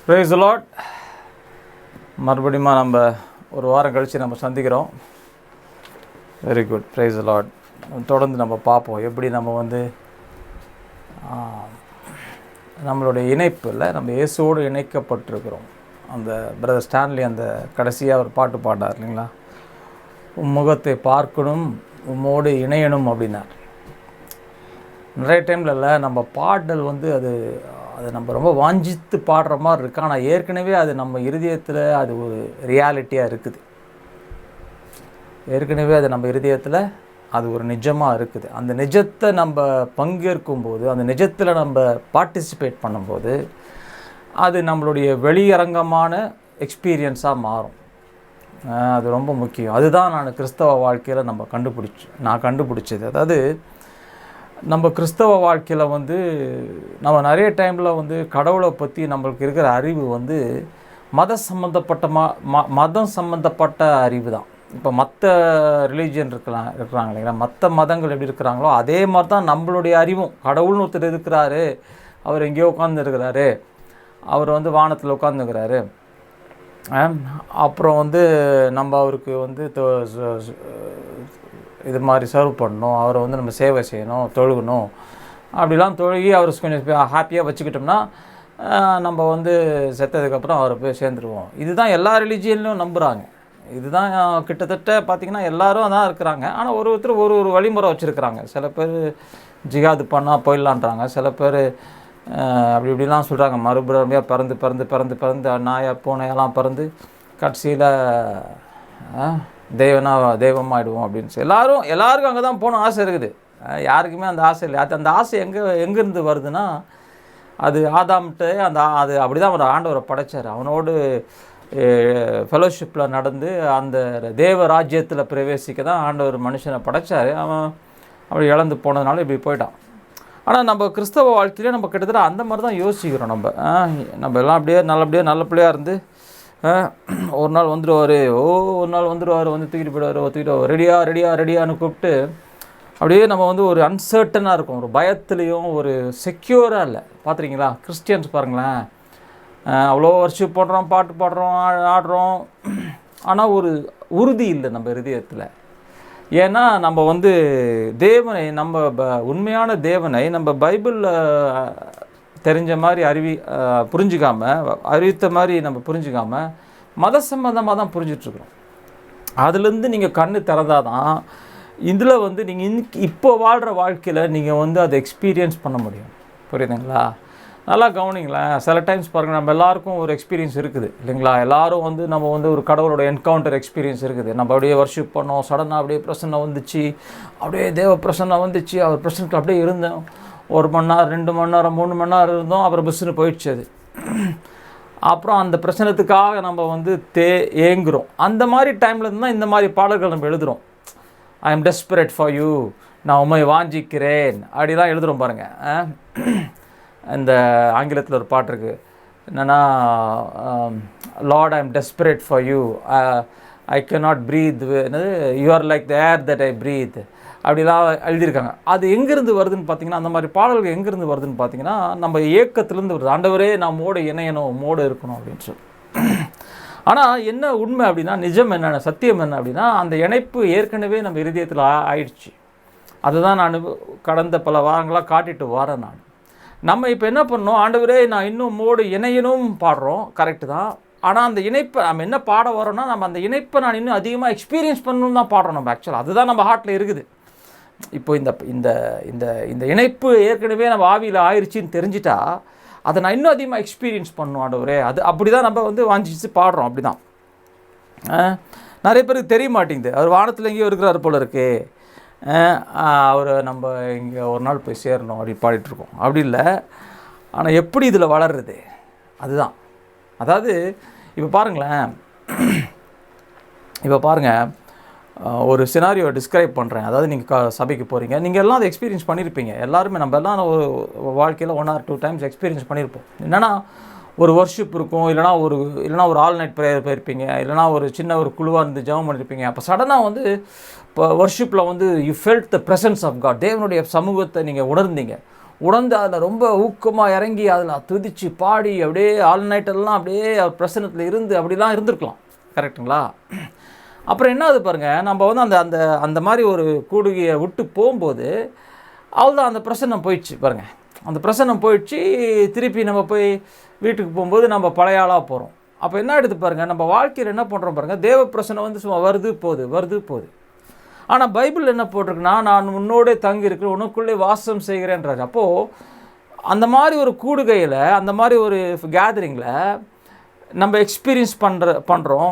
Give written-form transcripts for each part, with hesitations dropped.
Praise the Lord. மறுபடியும் நம்ம ஒரு வாரம் கழித்து நம்ம சந்திக்கிறோம். Very good. Praise the Lord. தொடர்ந்து நம்ம பார்ப்போம் எப்படி நம்ம நம்மளுடைய இணைப்பில் நம்ம இயேசுவோடு இணைக்கப்பட்டிருக்கிறோம். அந்த பிரதர் ஸ்டான்லி அந்த கடைசியாக ஒரு பாட்டு பாட்டார் இல்லைங்களா, உம் முகத்தை பார்க்கணும் உம்மோடு இணையணும் அப்படின்னார். நிறைய டைமில் இல்லை நம்ம பாடல் அது நம்ம ரொம்ப வாஞ்சித்து பாடுற மாதிரி இருக்கு. ஆனால் ஏற்கனவே அது நம்ம இருதயத்தில் அது ஒரு ரியாலிட்டியாக இருக்குது. ஏற்கனவே அது நம்ம இருதயத்தில் அது ஒரு நிஜமாக இருக்குது. அந்த நிஜத்தை நம்ம பங்கேற்கும்போது, அந்த நிஜத்தில் நம்ம பார்ட்டிசிபேட் பண்ணும்போது அது நம்மளுடைய வெளியரங்கமான எக்ஸ்பீரியன்ஸாக மாறும். அது ரொம்ப முக்கியம். அதுதான் நான் கிறிஸ்தவ வாழ்க்கையில் நான் கண்டுபிடிச்சது. அதாவது நம்ம கிறிஸ்தவ வாழ்க்கையில் நம்ம நிறைய டைமில் கடவுளை பற்றி நம்மளுக்கு இருக்கிற அறிவு மதம் சம்மந்தப்பட்ட அறிவு தான். இப்போ மற்ற ரிலீஜியன் இருக்கிறாங்க இல்லைங்களா, மற்ற மதங்கள் எப்படி இருக்கிறாங்களோ அதே மாதிரி தான் நம்மளுடைய அறிவும். கடவுள்னு ஒருத்தர் இருக்கிறாரு, அவர் எங்கேயோ உட்காந்துருக்கிறாரு, அவர் வானத்தில் உட்காந்துருக்கிறாரு, அப்புறம் நம்ம அவருக்கு இது மாதிரி சர்வ் பண்ணணும், அவரை நம்ம சேவை செய்யணும், தொழுகணும், அப்படிலாம் தொழுகி அவர் கொஞ்சம் ஹாப்பியாக வச்சுக்கிட்டோம்னா நம்ம செத்ததுக்கப்புறம் அவரை போய் சேர்ந்துருவோம். இதுதான் எல்லா ரிலீஜியன்லையும் நம்புகிறாங்க. இதுதான் கிட்டத்தட்ட பார்த்திங்கன்னா எல்லோரும் அதான் இருக்கிறாங்க. ஆனால் ஒருத்தர் ஒரு வழிமுறை வச்சுருக்கிறாங்க. சில பேர் ஜிகாது பண்ணால் போயிடலான்றாங்க, சில பேர் அப்படி இப்படிலாம் சொல்கிறாங்க. மறுபடியாக பிறந்து நாயா பூனையெல்லாம் பிறந்து கடைசியில் தெய்வமாகிடுவோம் அப்படின்னு சொல்லி எல்லாருக்கும் அங்கே தான் போகணும் ஆசை இருக்குது. யாருக்குமே அந்த ஆசை இல்லை. அந்த ஆசை எங்கேருந்து வருதுன்னா, அது ஆதாம்கிட்ட அது அப்படி தான் அவர் ஆண்டவரை படைச்சார். அவனோடு ஃபெலோஷிப்பில் நடந்து அந்த தேவ ராஜ்யத்தில் பிரவேசிக்க தான் ஆண்டவர் மனுஷனை படைச்சார். அவன் அப்படி இழந்து போனதுனால இப்படி போயிட்டான். ஆனால் நம்ம கிறிஸ்தவ வாழ்க்கையிலே நம்ம கிட்டத்தட்ட அந்த மாதிரி தான் யோசிக்கிறோம். நம்ம எல்லாம் அப்படியே நல்ல பிள்ளையாக இருந்து ஒரு நாள் வந்துடுவார், தூக்கிட்டு போயிடுவார், ரெடியான்னு கூப்பிட்டு அப்படியே நம்ம ஒரு அன்சர்டனாக இருக்கும், ஒரு பயத்துலேயும் ஒரு செக்யூராக இல்லை. பார்த்துருக்கீங்களா கிறிஸ்டியன்ஸ் பாருங்களேன், அவ்வளோ வர்ஷிப் பண்ணுறோம், பாட்டு பாடுறோம், ஆடுறோம், ஆனால் ஒரு உறுதி இல்லை நம்ம இருதயத்தில். ஏன்னா நம்ம தேவனை, நம்ம உண்மையான தேவனை நம்ம பைபிளில் தெரிஞ்ச மாதிரி அறிவித்த மாதிரி நம்ம புரிஞ்சிக்காமல் மத சம்பந்தமாக தான் புரிஞ்சிட்ருக்குறோம். அதுலேருந்து நீங்கள் கண்ணு திறந்தாதான் இதில் நீங்கள் இப்போ வாழ்கிற வாழ்க்கையில் நீங்கள் அதை எக்ஸ்பீரியன்ஸ் பண்ண முடியும். புரியுதுங்களா? நல்லா கவனிங்களேன். சில டைம்ஸ் பாருங்கள், நம்ம எல்லாருக்கும் ஒரு எக்ஸ்பீரியன்ஸ் இருக்குது இல்லைங்களா. எல்லோரும் நம்ம ஒரு கடவுளோட என்கவுண்டர் எக்ஸ்பீரியன்ஸ் இருக்குது. நம்ம அப்படியே வர்ஷிப் பண்ணோம், சடனாக அப்படியே பிரசன்னை வந்துச்சு, அப்படியே தேவ பிரசன்னை வந்துச்சு, அவர் பிரசன்னுக்கு அப்படியே இருந்தோம். 1 மணி நேரம், 2 மணி நேரம், 3 மணி நேரம் இருந்தோம், அப்புறம் பஸ்ஸுன்னு போயிடுச்சு. அது அப்புறம் அந்த பிரச்சனத்துக்காக நம்ம ஏங்குறோம். அந்த மாதிரி டைமில் இருந்தால் இந்த மாதிரி பாடல்கள் நம்ம எழுதுகிறோம். ஐ எம் டெஸ்பரேட் ஃபார் யூ, நான் உண்மை வாஞ்சிக்கிறேன் அப்படிலாம் எழுதுகிறோம் பாருங்கள். இந்த ஆங்கிலத்தில் ஒரு பாட்டு இருக்குது, என்னென்னா Lord I am desperate for you, I can not breathe, என்னது you are like the air that I breathe, அப்படிலாம் எழுதியிருக்காங்க. அது எங்கேருந்து வருதுன்னு பார்த்தீங்கன்னா, அந்த மாதிரி பாடல்கள் எங்கேருந்து வருதுன்னு பார்த்தீங்கன்னா, நம்ம ஏக்கத்துலேருந்து வருது. ஆண்டவரே நம்மோடு இணையணும், மோடு இருக்கணும் அப்படின்னு சொல்லி. ஆனால் என்ன உண்மை அப்படின்னா, நிஜம் என்ன, சத்தியம் என்ன அப்படின்னா, அந்த இணைப்பு ஏற்கனவே நம்ம இருதயத்தில் ஆயிடுச்சு. அதுதான் நான் கடந்த பல வாரங்களாக காட்டிட்டு வரேன். நம்ம இப்போ என்ன பண்ணோம், ஆண்டவரே நான் இன்னும் மோடு இணையணும் பாடுறோம், கரெக்டு தான். ஆனால் அந்த இணைப்பை நம்ம என்ன பாட வரோன்னா, நம்ம அந்த இணைப்பை நான் இன்னும் அதிகமாக எக்ஸ்பீரியன்ஸ் பண்ணணும்னு தான் பாடுறோம் நம்ம. ஆக்சுவலாக அதுதான் நம்ம ஹார்ட்டில் இருக்குது. இப்போ இந்த இணைப்பு ஏற்கனவே நம்ம ஆவியில் ஆயிடுச்சின்னு தெரிஞ்சிட்டா, அதை நான் இன்னும் அதிகமாக எக்ஸ்பீரியன்ஸ் பண்ணணும் ஆண்டவரே. அது அப்படி தான் நம்ம வாஞ்சிச்சு பாடுறோம். அப்படி தான் நிறைய பேருக்கு தெரிய மாட்டேங்குது. அவர் வானத்தில் எங்கேயோ இருக்கிறார் போல இருக்கு, அவர் நம்ம இங்கே ஒரு நாள் போய் சேரணும் அப்படி பாடிட்டுருக்கோம். அப்படி இல்லை. ஆனால் எப்படி இதில் வளருது அதுதான். அதாவது இப்போ பாருங்கள், ஒரு சினாரியோ டிஸ்கிரைப் பண்ணுறேன். அதாவது நீங்கள் சபைக்கு போகிறீங்க, நீங்கள் எல்லாம் அதை எக்ஸ்பீரியன்ஸ் பண்ணியிருப்பீங்க. எல்லாருமே நம்ம எல்லாம் ஒரு வாழ்க்கையில் 1 or 2 times எக்ஸ்பீரியன்ஸ் பண்ணியிருப்போம். என்னென்னா ஒரு வர்ஷிப் இருக்கும், இல்லைனா ஒரு ஆல் நைட் ப்ரேயர் போயிருப்பீங்க, இல்லைனா ஒரு சின்ன ஒரு குழுவாக இருந்து ஜெபம் பண்ணியிருப்பீங்க. அப்போ சடனாக இப்போ வர்ஷிப்பில் you felt the presence of God, தேவனுடைய சமூகத்தை நீங்கள் உணர்ந்தீங்க. உணர்ந்து அதில் ரொம்ப ஊக்கமாக இறங்கி அதில் துதிச்சு பாடி அப்படியே ஆல் நைட்டெல்லாம் அப்படியே பிரசன்னத்தில் இருந்து அப்படிலாம் இருந்திருக்கலாம். கரெக்டுங்களா? அப்புறம் என்ன ஆகுது பாருங்கள், நம்ம வந்து அந்த அந்த அந்த மாதிரி ஒரு கூடுகையை விட்டு போகும்போது அவ்வளோதான், அந்த பிரசன்னம் போயிடுச்சு பாருங்கள். அந்த பிரசன்னம் போயிடுச்சு. திருப்பி நம்ம போய் வீட்டுக்கு போகும்போது நம்ம பழைய ஆளாக போகிறோம். அப்போ என்ன எடுத்து பாருங்கள், நம்ம வாழ்க்கையில் என்ன பண்ணுறோம் பாருங்கள், தேவ பிரசன்னம் வந்து சும்மா வருது போகுது. ஆனால் பைபிள் என்ன போட்டிருக்குன்னா, நான் உன்னோடே தங்கி இருக்கிறேன், உனக்குள்ளே வாசம் செய்கிறேன்றாரு. அப்போது அந்த மாதிரி ஒரு கூடுகையில், அந்த மாதிரி ஒரு கேதரிங்கில் நம்ம எக்ஸ்பீரியன்ஸ் பண்ணுறோம்.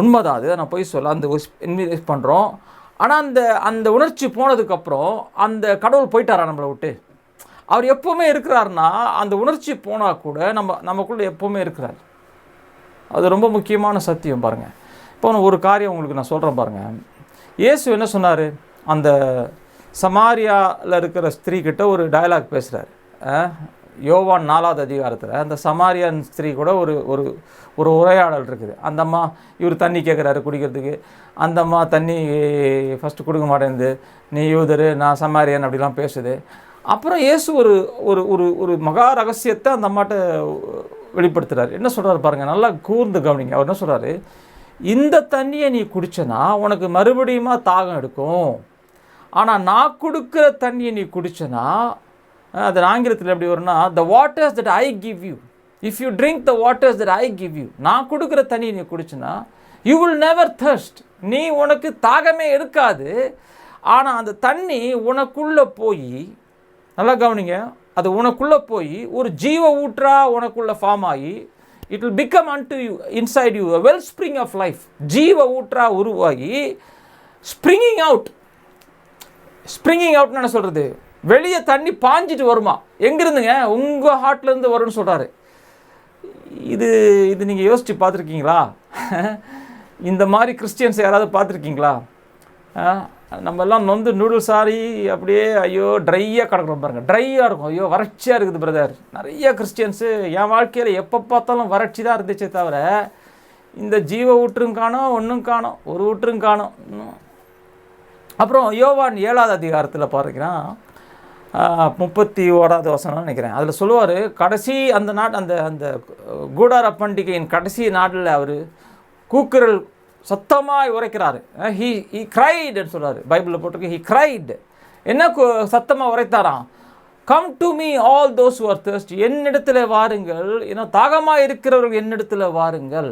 உண்மைதான், அது நான் போய் சொல்ல, அந்த எக்ஸ்பீரியன்ஸ் பண்ணுறோம். ஆனால் அந்த உணர்ச்சி போனதுக்கப்புறம் அந்த கடவுள் போயிட்டாரா நம்மளை விட்டு? அவர் எப்போவுமே இருக்கிறாருன்னா, அந்த உணர்ச்சி போனால் கூட நமக்குள்ளே எப்போவுமே இருக்கிறார். அது ரொம்ப முக்கியமான சத்தியம் பாருங்கள். இப்போ ஒரு காரியம் உங்களுக்கு நான் சொல்கிறேன் பாருங்கள். இயேசு என்ன சொன்னார், அந்த சமாரியாவில் இருக்கிற ஸ்திரீ கிட்ட ஒரு டயலாக் பேசுகிறார். யோவான் 4வது அதிகாரத்தில் அந்த சமாரியன் ஸ்திரீ கூட ஒரு ஒரு ஒரு உரையாடல் இருக்குது. அந்த அம்மா இவர் தண்ணி கேட்குறாரு குடிக்கிறதுக்கு. அந்த அம்மா தண்ணி ஃபஸ்ட்டு கொடுக்க மாட்டேங்குது, நீ யூதரு நான் சமாரியன் அப்படிலாம் பேசுது. அப்புறம் இயேசு ஒரு ஒரு ஒரு ஒரு மகா ரகசியத்தை அந்த அம்மாட்ட வெளிப்படுத்துகிறார். என்ன சொல்கிறார் பாருங்கள், நல்லா கூர்ந்து கவனிங்க. அவர் என்ன சொல்கிறாரு, இந்த தண்ணியை நீ குடிச்சனா உனக்கு மறுபடியுமா தாகம் எடுக்கும். ஆனால் நான் கொடுக்குற தண்ணியை நீ குடிச்சனா, அது ஆங்கிலத்தில் எப்படி வரும்னா, த waters that I give you, if you drink the waters that I give you, நான் கொடுக்குற தண்ணியை நீ குடிச்சனா யூ வில் நெவர் தர்ஸ்ட், நீ உனக்கு தாகமே எடுக்காது. ஆனால் அந்த தண்ணி உனக்குள்ளே போய், நல்லா கவனிங்க, அது உனக்குள்ளே போய் ஒரு ஜீவ ஊற்றா உனக்குள்ளே ஃபார்ம் ஆகி, it will become and you inside you a well spring of life, ஜீவ ஊற்றா உருவாகி ஸ்ப்ரிங்கிங் அவுட்னு என்ன சொல்கிறது, வெளியே தண்ணி பாஞ்சிட்டு வருமா. எங்கேருந்துங்க? உங்கள் ஹார்ட்லேருந்து வரும்னு சொல்கிறாரு. இது நீங்கள் யோசித்து பார்த்துருக்கீங்களா? இந்த மாதிரி கிறிஸ்டியன்ஸ் யாராவது பார்த்துருக்கீங்களா? நம்ம எல்லாம் நொந்து நூடுல்ஸ் ஆறி அப்படியே ஐயோ ட்ரையாக கிடக்குறோம் பாருங்கள். ட்ரையாக இருக்கும், ஐயோ வறட்சியாக இருக்குது பிரதர். நிறைய கிறிஸ்டியன்ஸு என் வாழ்க்கையில் எப்போ பார்த்தாலும் வறட்சி தான் இருந்துச்சே தவிர இந்த ஜீவ ஊற்றும் காணோம், ஒன்றும் காணோம், ஒரு ஊற்றும் காணோம். அப்புறம் யோவான் 7வது அதிகாரத்தில் பாருங்கன்னா 31வது வசனம் நினைக்கிறேன், அதில் சொல்லுவார், கடைசி அந்த அந்த அந்த கூடார பண்டிகையின் கடைசி நாட்டில் அவர் கூக்குரல் சத்தமாய் உரைக்கிறாரு. ஹீ கிரைடுன்னு சொல்கிறார். பைபிளில் போட்டிருக்கு ஹீ கிரைடு. என்ன சத்தமாக உரைத்தாராம்? Come to me all those who are thirsty, என்னிடத்தில் வாருங்கள், ஏன்னா தாகமாக இருக்கிறவர்கள் என்னிடத்தில் வாருங்கள்,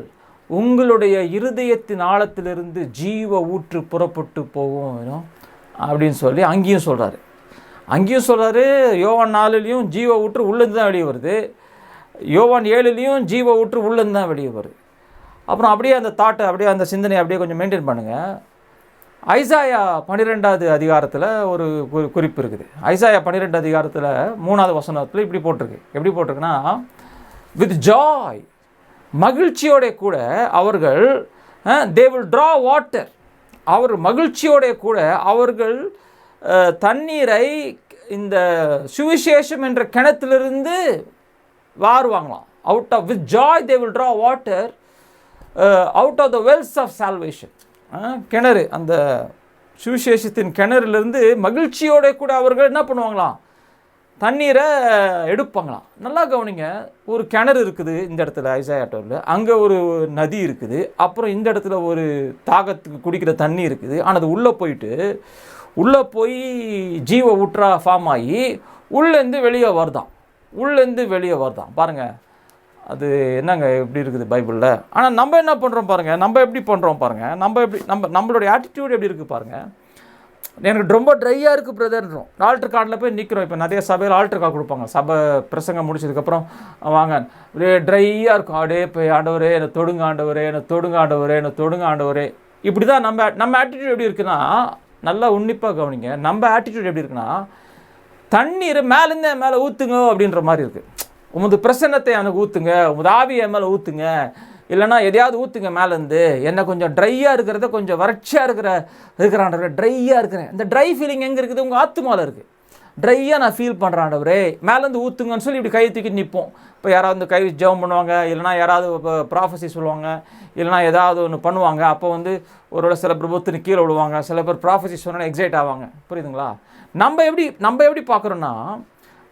உங்களுடைய இருதயத்தின் ஆழத்திலிருந்து ஜீவ ஊற்று புறப்பட்டு போகும் அப்படின்னு சொல்லி அங்கேயும் சொல்கிறாரு. யோவான் 4லையும் ஜீவ ஊற்று உள்ளேருந்து தான் வெளியே வருது, யோவான் 7லையும் ஜீவ ஊற்று உள்ளேருந்து தான் வெளியே வருது. அப்புறம் அப்படியே அந்த தாட்டை அப்படியே அந்த சிந்தனையை அப்படியே கொஞ்சம் மெயின்டைன் பண்ணுங்கள். ஐசாயா 12வது அதிகாரத்தில் ஒரு குறிப்பு இருக்குது. ஐசாயா 12 அதிகாரத்தில் 3வது வசனத்தில் இப்படி போட்டிருக்கு. எப்படி போட்டிருக்குன்னா, வித் ஜாய், மகிழ்ச்சியோட கூட அவர்கள் தே வில் ட்ரா வாட்டர், அவர் மகிழ்ச்சியோட கூட அவர்கள் தண்ணீரை இந்த சுவிசேஷம் என்ற கிணத்திலிருந்து வாருவாங்களாம். Out of with joy they will draw water out of the wells of salvation. கிணறு, அந்த சுவிசேஷத்தின் கிணறுலேருந்து மகிழ்ச்சியோட கூட அவர்கள் என்ன பண்ணுவாங்களாம், தண்ணீரை எடுப்பாங்களாம். நல்லா கவனிங்க, ஒரு கிணறு இருக்குது இந்த இடத்துல ஐசாயாட்டோவில், அங்கே ஒரு நதி இருக்குது, அப்புறம் இந்த இடத்துல ஒரு தாகத்துக்கு குடிக்கிற தண்ணி இருக்குது. ஆனால் அது உள்ளே போய் ஜீவ ஊற்றா ஃபார்ம் ஆகி உள்ளேருந்து வெளியே வருதான். பாருங்கள், அது என்னங்க எப்படி இருக்குது பைபிளில். ஆனால் நம்ம என்ன பண்ணுறோம் பாருங்கள், நம்ம எப்படி பண்ணுறோம் பாருங்கள், நம்மளுடைய ஆட்டிடியூட் எப்படி இருக்குது பாருங்கள். எனக்கு ரொம்ப ட்ரையாக இருக்குது பிரதர்ன்றோம், ஆல்டர் கார்டில் போய் நிற்கிறோம். இப்போ நிறைய சபையில் ஆல்டர் கார்டு கொடுப்பாங்க, சபை பிரசங்கம் முடிச்சதுக்கப்புறம் வாங்க, அப்படியே ட்ரையாக இருக்கும், அப்படியே போய் ஆண்டவரே என்னை தொடுங்க, ஆண்டவரே. இப்படி தான் நம்ம ஆட்டிடியூட் எப்படி இருக்குன்னா, நல்லா உன்னிப்பாக கவனிங்க, நம்ம ஆட்டிடியூட் எப்படி இருக்குன்னா, தண்ணீர் மேலேருந்தே மேலே ஊற்றுங்க அப்படின்ற மாதிரி இருக்குது. உமது பிரசன்னத்தை எனக்கு ஊற்றுங்க, உமது ஆவியை மேலே ஊற்றுங்க, இல்லைனா எதையாவது ஊற்றுங்க மேலேருந்து, என்ன கொஞ்சம் ட்ரையாக இருக்கிறத கொஞ்சம் வறட்சியாக இருக்கிறாண்டவரே, ட்ரையாக இருக்கிறேன். இந்த ட்ரை ஃபீலிங் எங்கே இருக்குது? உங்கள் ஆத்துமாவில் இருக்குது. ட்ரையாக நான் ஃபீல் பண்ணுறாண்டவரே, மேலேருந்து ஊற்றுங்கன்னு சொல்லி இப்படி கை தூக்கி நிற்போம். இப்போ யாராவது கை ஜெபம் பண்ணுவாங்க, இல்லைனா யாராவது இப்போ ப்ராஃபஸி சொல்லுவாங்க, இல்லைனா ஏதாவது ஒன்று பண்ணுவாங்க. அப்போ ஒரு சில பேர் புத்துன்னு கீழே விடுவாங்க, சில பேர் ப்ராஃபஸி சொன்னால் எக்ஸைட் ஆவாங்க. புரியுதுங்களா? நம்ம எப்படி பார்க்குறோன்னா,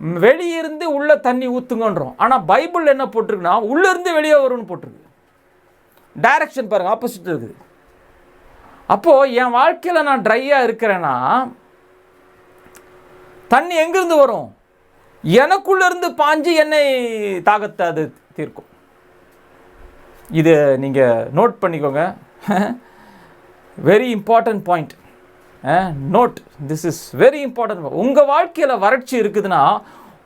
வெளியிருந்து உள்ள தண்ணி ஊற்றுங்கன்றோம். ஆனால் பைபிள் என்ன போட்டிருக்குன்னா உள்ளேருந்து வெளியே வரும்னு போட்டிருக்கு. டைரக்ஷன் பாருங்கள், ஆப்போசிட் இருக்குது. அப்போது என் வாழ்க்கையில் நான் ட்ரையாக இருக்கிறேன்னா தண்ணி எங்கேருந்து வரும்? எனக்குள்ளேருந்து பாஞ்சு என்னை தாகத்தை அது தீர்க்கும். இது நீங்கள் நோட் பண்ணிக்கோங்க. Very important point. Note, this is very important. உங்கள் வாழ்க்கையில் வறட்சி இருக்குதுன்னா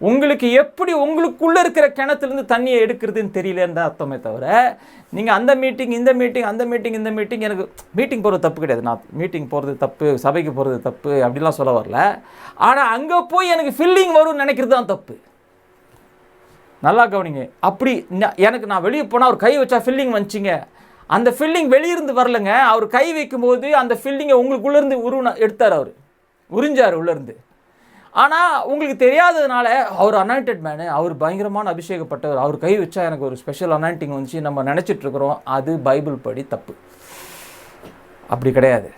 உங்களுக்கு எப்படி உங்களுக்குள்ளே இருக்கிற கிணத்துலேருந்து தண்ணியை எடுக்கிறதுன்னு தெரியலேன்னு தான் அர்த்தமே தவிர, நீங்கள் அந்த மீட்டிங் இந்த மீட்டிங் அந்த மீட்டிங் இந்த மீட்டிங், எனக்கு மீட்டிங் போகிறது தப்பு கிடையாது, நான் மீட்டிங் போகிறது தப்பு, சபைக்கு போகிறது தப்பு அப்படிலாம் சொல்ல வரல. ஆனால் அங்கே போய் எனக்கு ஃபில்லிங் வரும்னு நினைக்கிறது தான் தப்பு. நல்லா கவனிங்க. அப்படி எனக்கு நான் வெளியே போனால் அவர் கை வச்சா ஃபில்லிங் வந்துச்சிங்க, அந்த ஃபில்லிங் வெளியிருந்து வரலைங்க. அவர் கை வைக்கும்போது அந்த ஃபில்லிங்கை உங்களுக்குள்ளேருந்து எடுத்தார், அவர் உறிஞ்சார் உள்ளேருந்து. ஆனால் உங்களுக்கு தெரியாததுனால அவர் அனாயிண்டட் மேனு, அவர் பயங்கரமான அபிஷேகப்பட்டவர், அவர் கை வச்சா எனக்கு ஒரு ஸ்பெஷல் அனாயிண்டிங் வந்துச்சு நம்ம நினச்சிட்ருக்குறோம். அது பைபிள் படி தப்பு. அப்படி கிடையாது.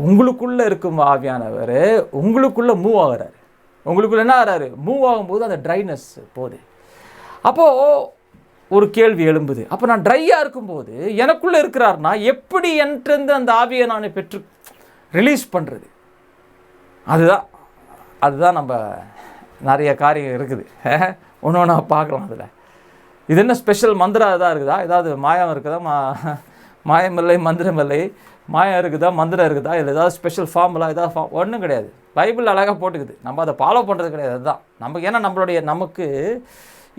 உங்களுக்குள்ளே இருக்கும் ஆவியானவர் உங்களுக்குள்ளே மூவ் ஆகிறாரு. உங்களுக்குள்ளே என்ன ஆகிறாரு? மூவ் ஆகும்போது அந்த ட்ரைனஸ் போகுது. அப்போது ஒரு கேள்வி எழும்புது, அப்போ நான் ட்ரையாக இருக்கும்போது எனக்குள்ளே இருக்கிறார்னா எப்படி என்றிருந்து அந்த ஆவியை நான் பெற்று ரிலீஸ் பண்ணுறது? அதுதான் நம்ம நிறைய காரியம் இருக்குது. ஒன்று ஒன்றா பார்க்கலாம். அதில் இது என்ன ஸ்பெஷல் மந்திரம் இதாக இருக்குதா? ஏதாவது மாயம் இருக்குதா? மாயம் இல்லை, மந்திரம் இல்லை. மாயம் இருக்குதா, மந்திரம் இருக்குதா? இல்லை ஏதாவது ஸ்பெஷல் ஃபார்முலா ஏதாவது ஒன்றும் கிடையாது. பைபிள் அழகாக போட்டுக்குது. நம்ம அதை ஃபாலோ பண்ணுறது கிடையாது. அதுதான் நமக்கு. ஏன்னா நமக்கு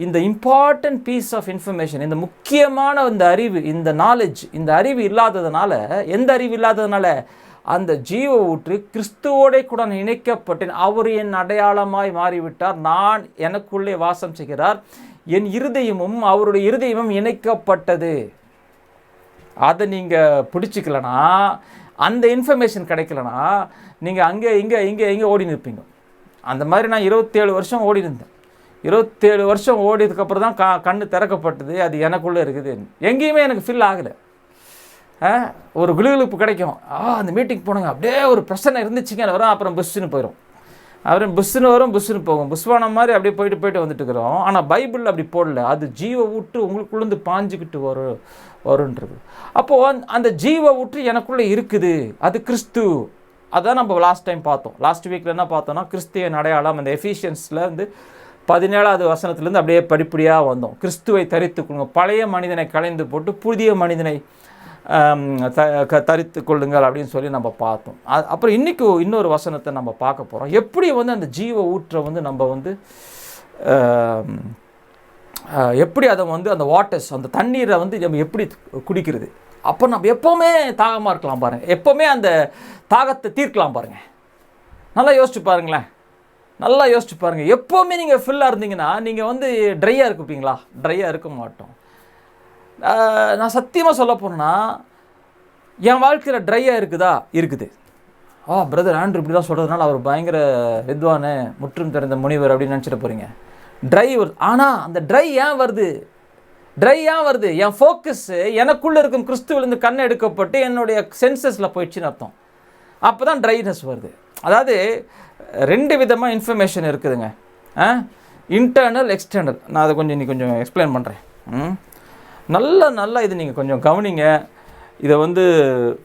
இந்த இம்பார்ட்டன்ட் பீஸ் ஆஃப் இன்ஃபர்மேஷன், இந்த முக்கியமான இந்த அறிவு, இந்த நாலேஜ், இந்த அறிவு இல்லாததுனால, எந்த அறிவு இல்லாததுனால, அந்த ஜீவ ஊற்று கிறிஸ்துவோட கூட இணைக்கப்பட்டேன், அவர் என் அடையாளமாய் மாறிவிட்டார், நான் எனக்குள்ளே வாசம் செய்கிறார், என் இருதயமும் அவருடைய இருதயமும் இணைக்கப்பட்டது. அதை நீங்கள் பிடிச்சிக்கலனா, அந்த இன்ஃபர்மேஷன் கிடைக்கலனா, நீங்கள் அங்கே இங்கே ஓடி நிற்பீங்க. அந்த மாதிரி நான் 27 வருஷம் ஓடி இருந்தேன். 27 வருஷம் ஓடியதுக்கப்புறம் தான் கண்ணு திறக்கப்பட்டது. அது எனக்குள்ளே இருக்குது. எங்கேயுமே எனக்கு ஃபில் ஆகலை. ஒரு குளிர்ப்பு கிடைக்கும். அந்த மீட்டிங் போனோங்க, அப்படியே ஒரு பிரச்சனை இருந்துச்சுங்க வரும், அப்புறம் புஷ்ஷுன்னு போயிடும். அப்புறம் புஷ்ஷுன்னு வரும், புஷ்ஷுன்னு போகும். புஷ்வானம் மாதிரி அப்படியே போயிட்டு வந்துட்டு இருக்கிறோம். ஆனால் பைபிள் அப்படி போடல. அது ஜீவ ஊற்று உங்களுக்குள்ளேருந்து பாஞ்சிக்கிட்டு வருன்றது. அப்போது அந்த ஜீவ ஊற்று எனக்குள்ளே இருக்குது, அது கிறிஸ்து. அதான் நம்ம லாஸ்ட் டைம் பார்த்தோம். லாஸ்ட் வீக்கில் என்ன பார்த்தோம்னா, கிறிஸ்துவின் அடையாளம். அந்த எஃபிஷியன்ஸில் வந்து 17வது வசனத்துலேருந்து அப்படியே படிப்படியாக வந்தோம். கிறிஸ்துவை தரித்துக்கொள்ளுங்க, பழைய மனிதனை களைந்து போட்டு புதிய மனிதனை தரித்து கொள்ளுங்கள் அப்படின்னு சொல்லி நம்ம பார்த்தோம். அப்புறம் இன்றைக்கி இன்னொரு வசனத்தை நம்ம பார்க்க போகிறோம். எப்படி வந்து அந்த ஜீவ ஊற்றை வந்து நம்ம வந்து எப்படி அதை வந்து அந்த வாட்டர்ஸ், அந்த தண்ணீரை வந்து நம்ம எப்படி குடிக்கிறது? அப்போ நம்ம எப்போவுமே தாகமாக இருக்கலாம் பாருங்கள், எப்போவுமே அந்த தாகத்தை தீர்க்கலாம் பாருங்கள். நல்லா யோசிச்சு பாருங்களேன், நல்லா யோசிச்சு பாருங்கள். எப்போவுமே நீங்கள் ஃபில்லாக இருந்தீங்கன்னா நீங்கள் வந்து ட்ரையாக இருப்பீங்களா? ட்ரையாக இருக்க மாட்டோம். நான் சத்தியமாக சொல்ல போனேன்னா, என் வாழ்க்கையில் ட்ரையாக இருக்குது. பிரதர் ஆண்ட்ரூ இப்படி தான் சொல்கிறதுனால அவர் பயங்கர வித்வானு, முற்றும் தெரிந்த முனிவர் அப்படின்னு நினச்சிட்டு போகிறீங்க. ட்ரை வருது. ஆனால் அந்த ட்ரை ஏன் வருது? என் ஃபோக்கஸ்ஸு எனக்குள்ளே இருக்கும் கிறிஸ்துவிலேருந்து கண்ணை எடுக்கப்பட்டு என்னுடைய சென்சஸில் போயிடுச்சுன்னு அர்த்தம். அப்போ தான் ட்ரைனஸ் வருது. அதாவது 2 விதமாக இன்ஃபர்மேஷன் இருக்குதுங்க, இன்டர்னல், எக்ஸ்டர்னல். நான் அதை கொஞ்சம் எக்ஸ்பிளைன் பண்ணுறேன். நல்லா இது நீங்கள் கொஞ்சம் கவனிங்க. இதை வந்து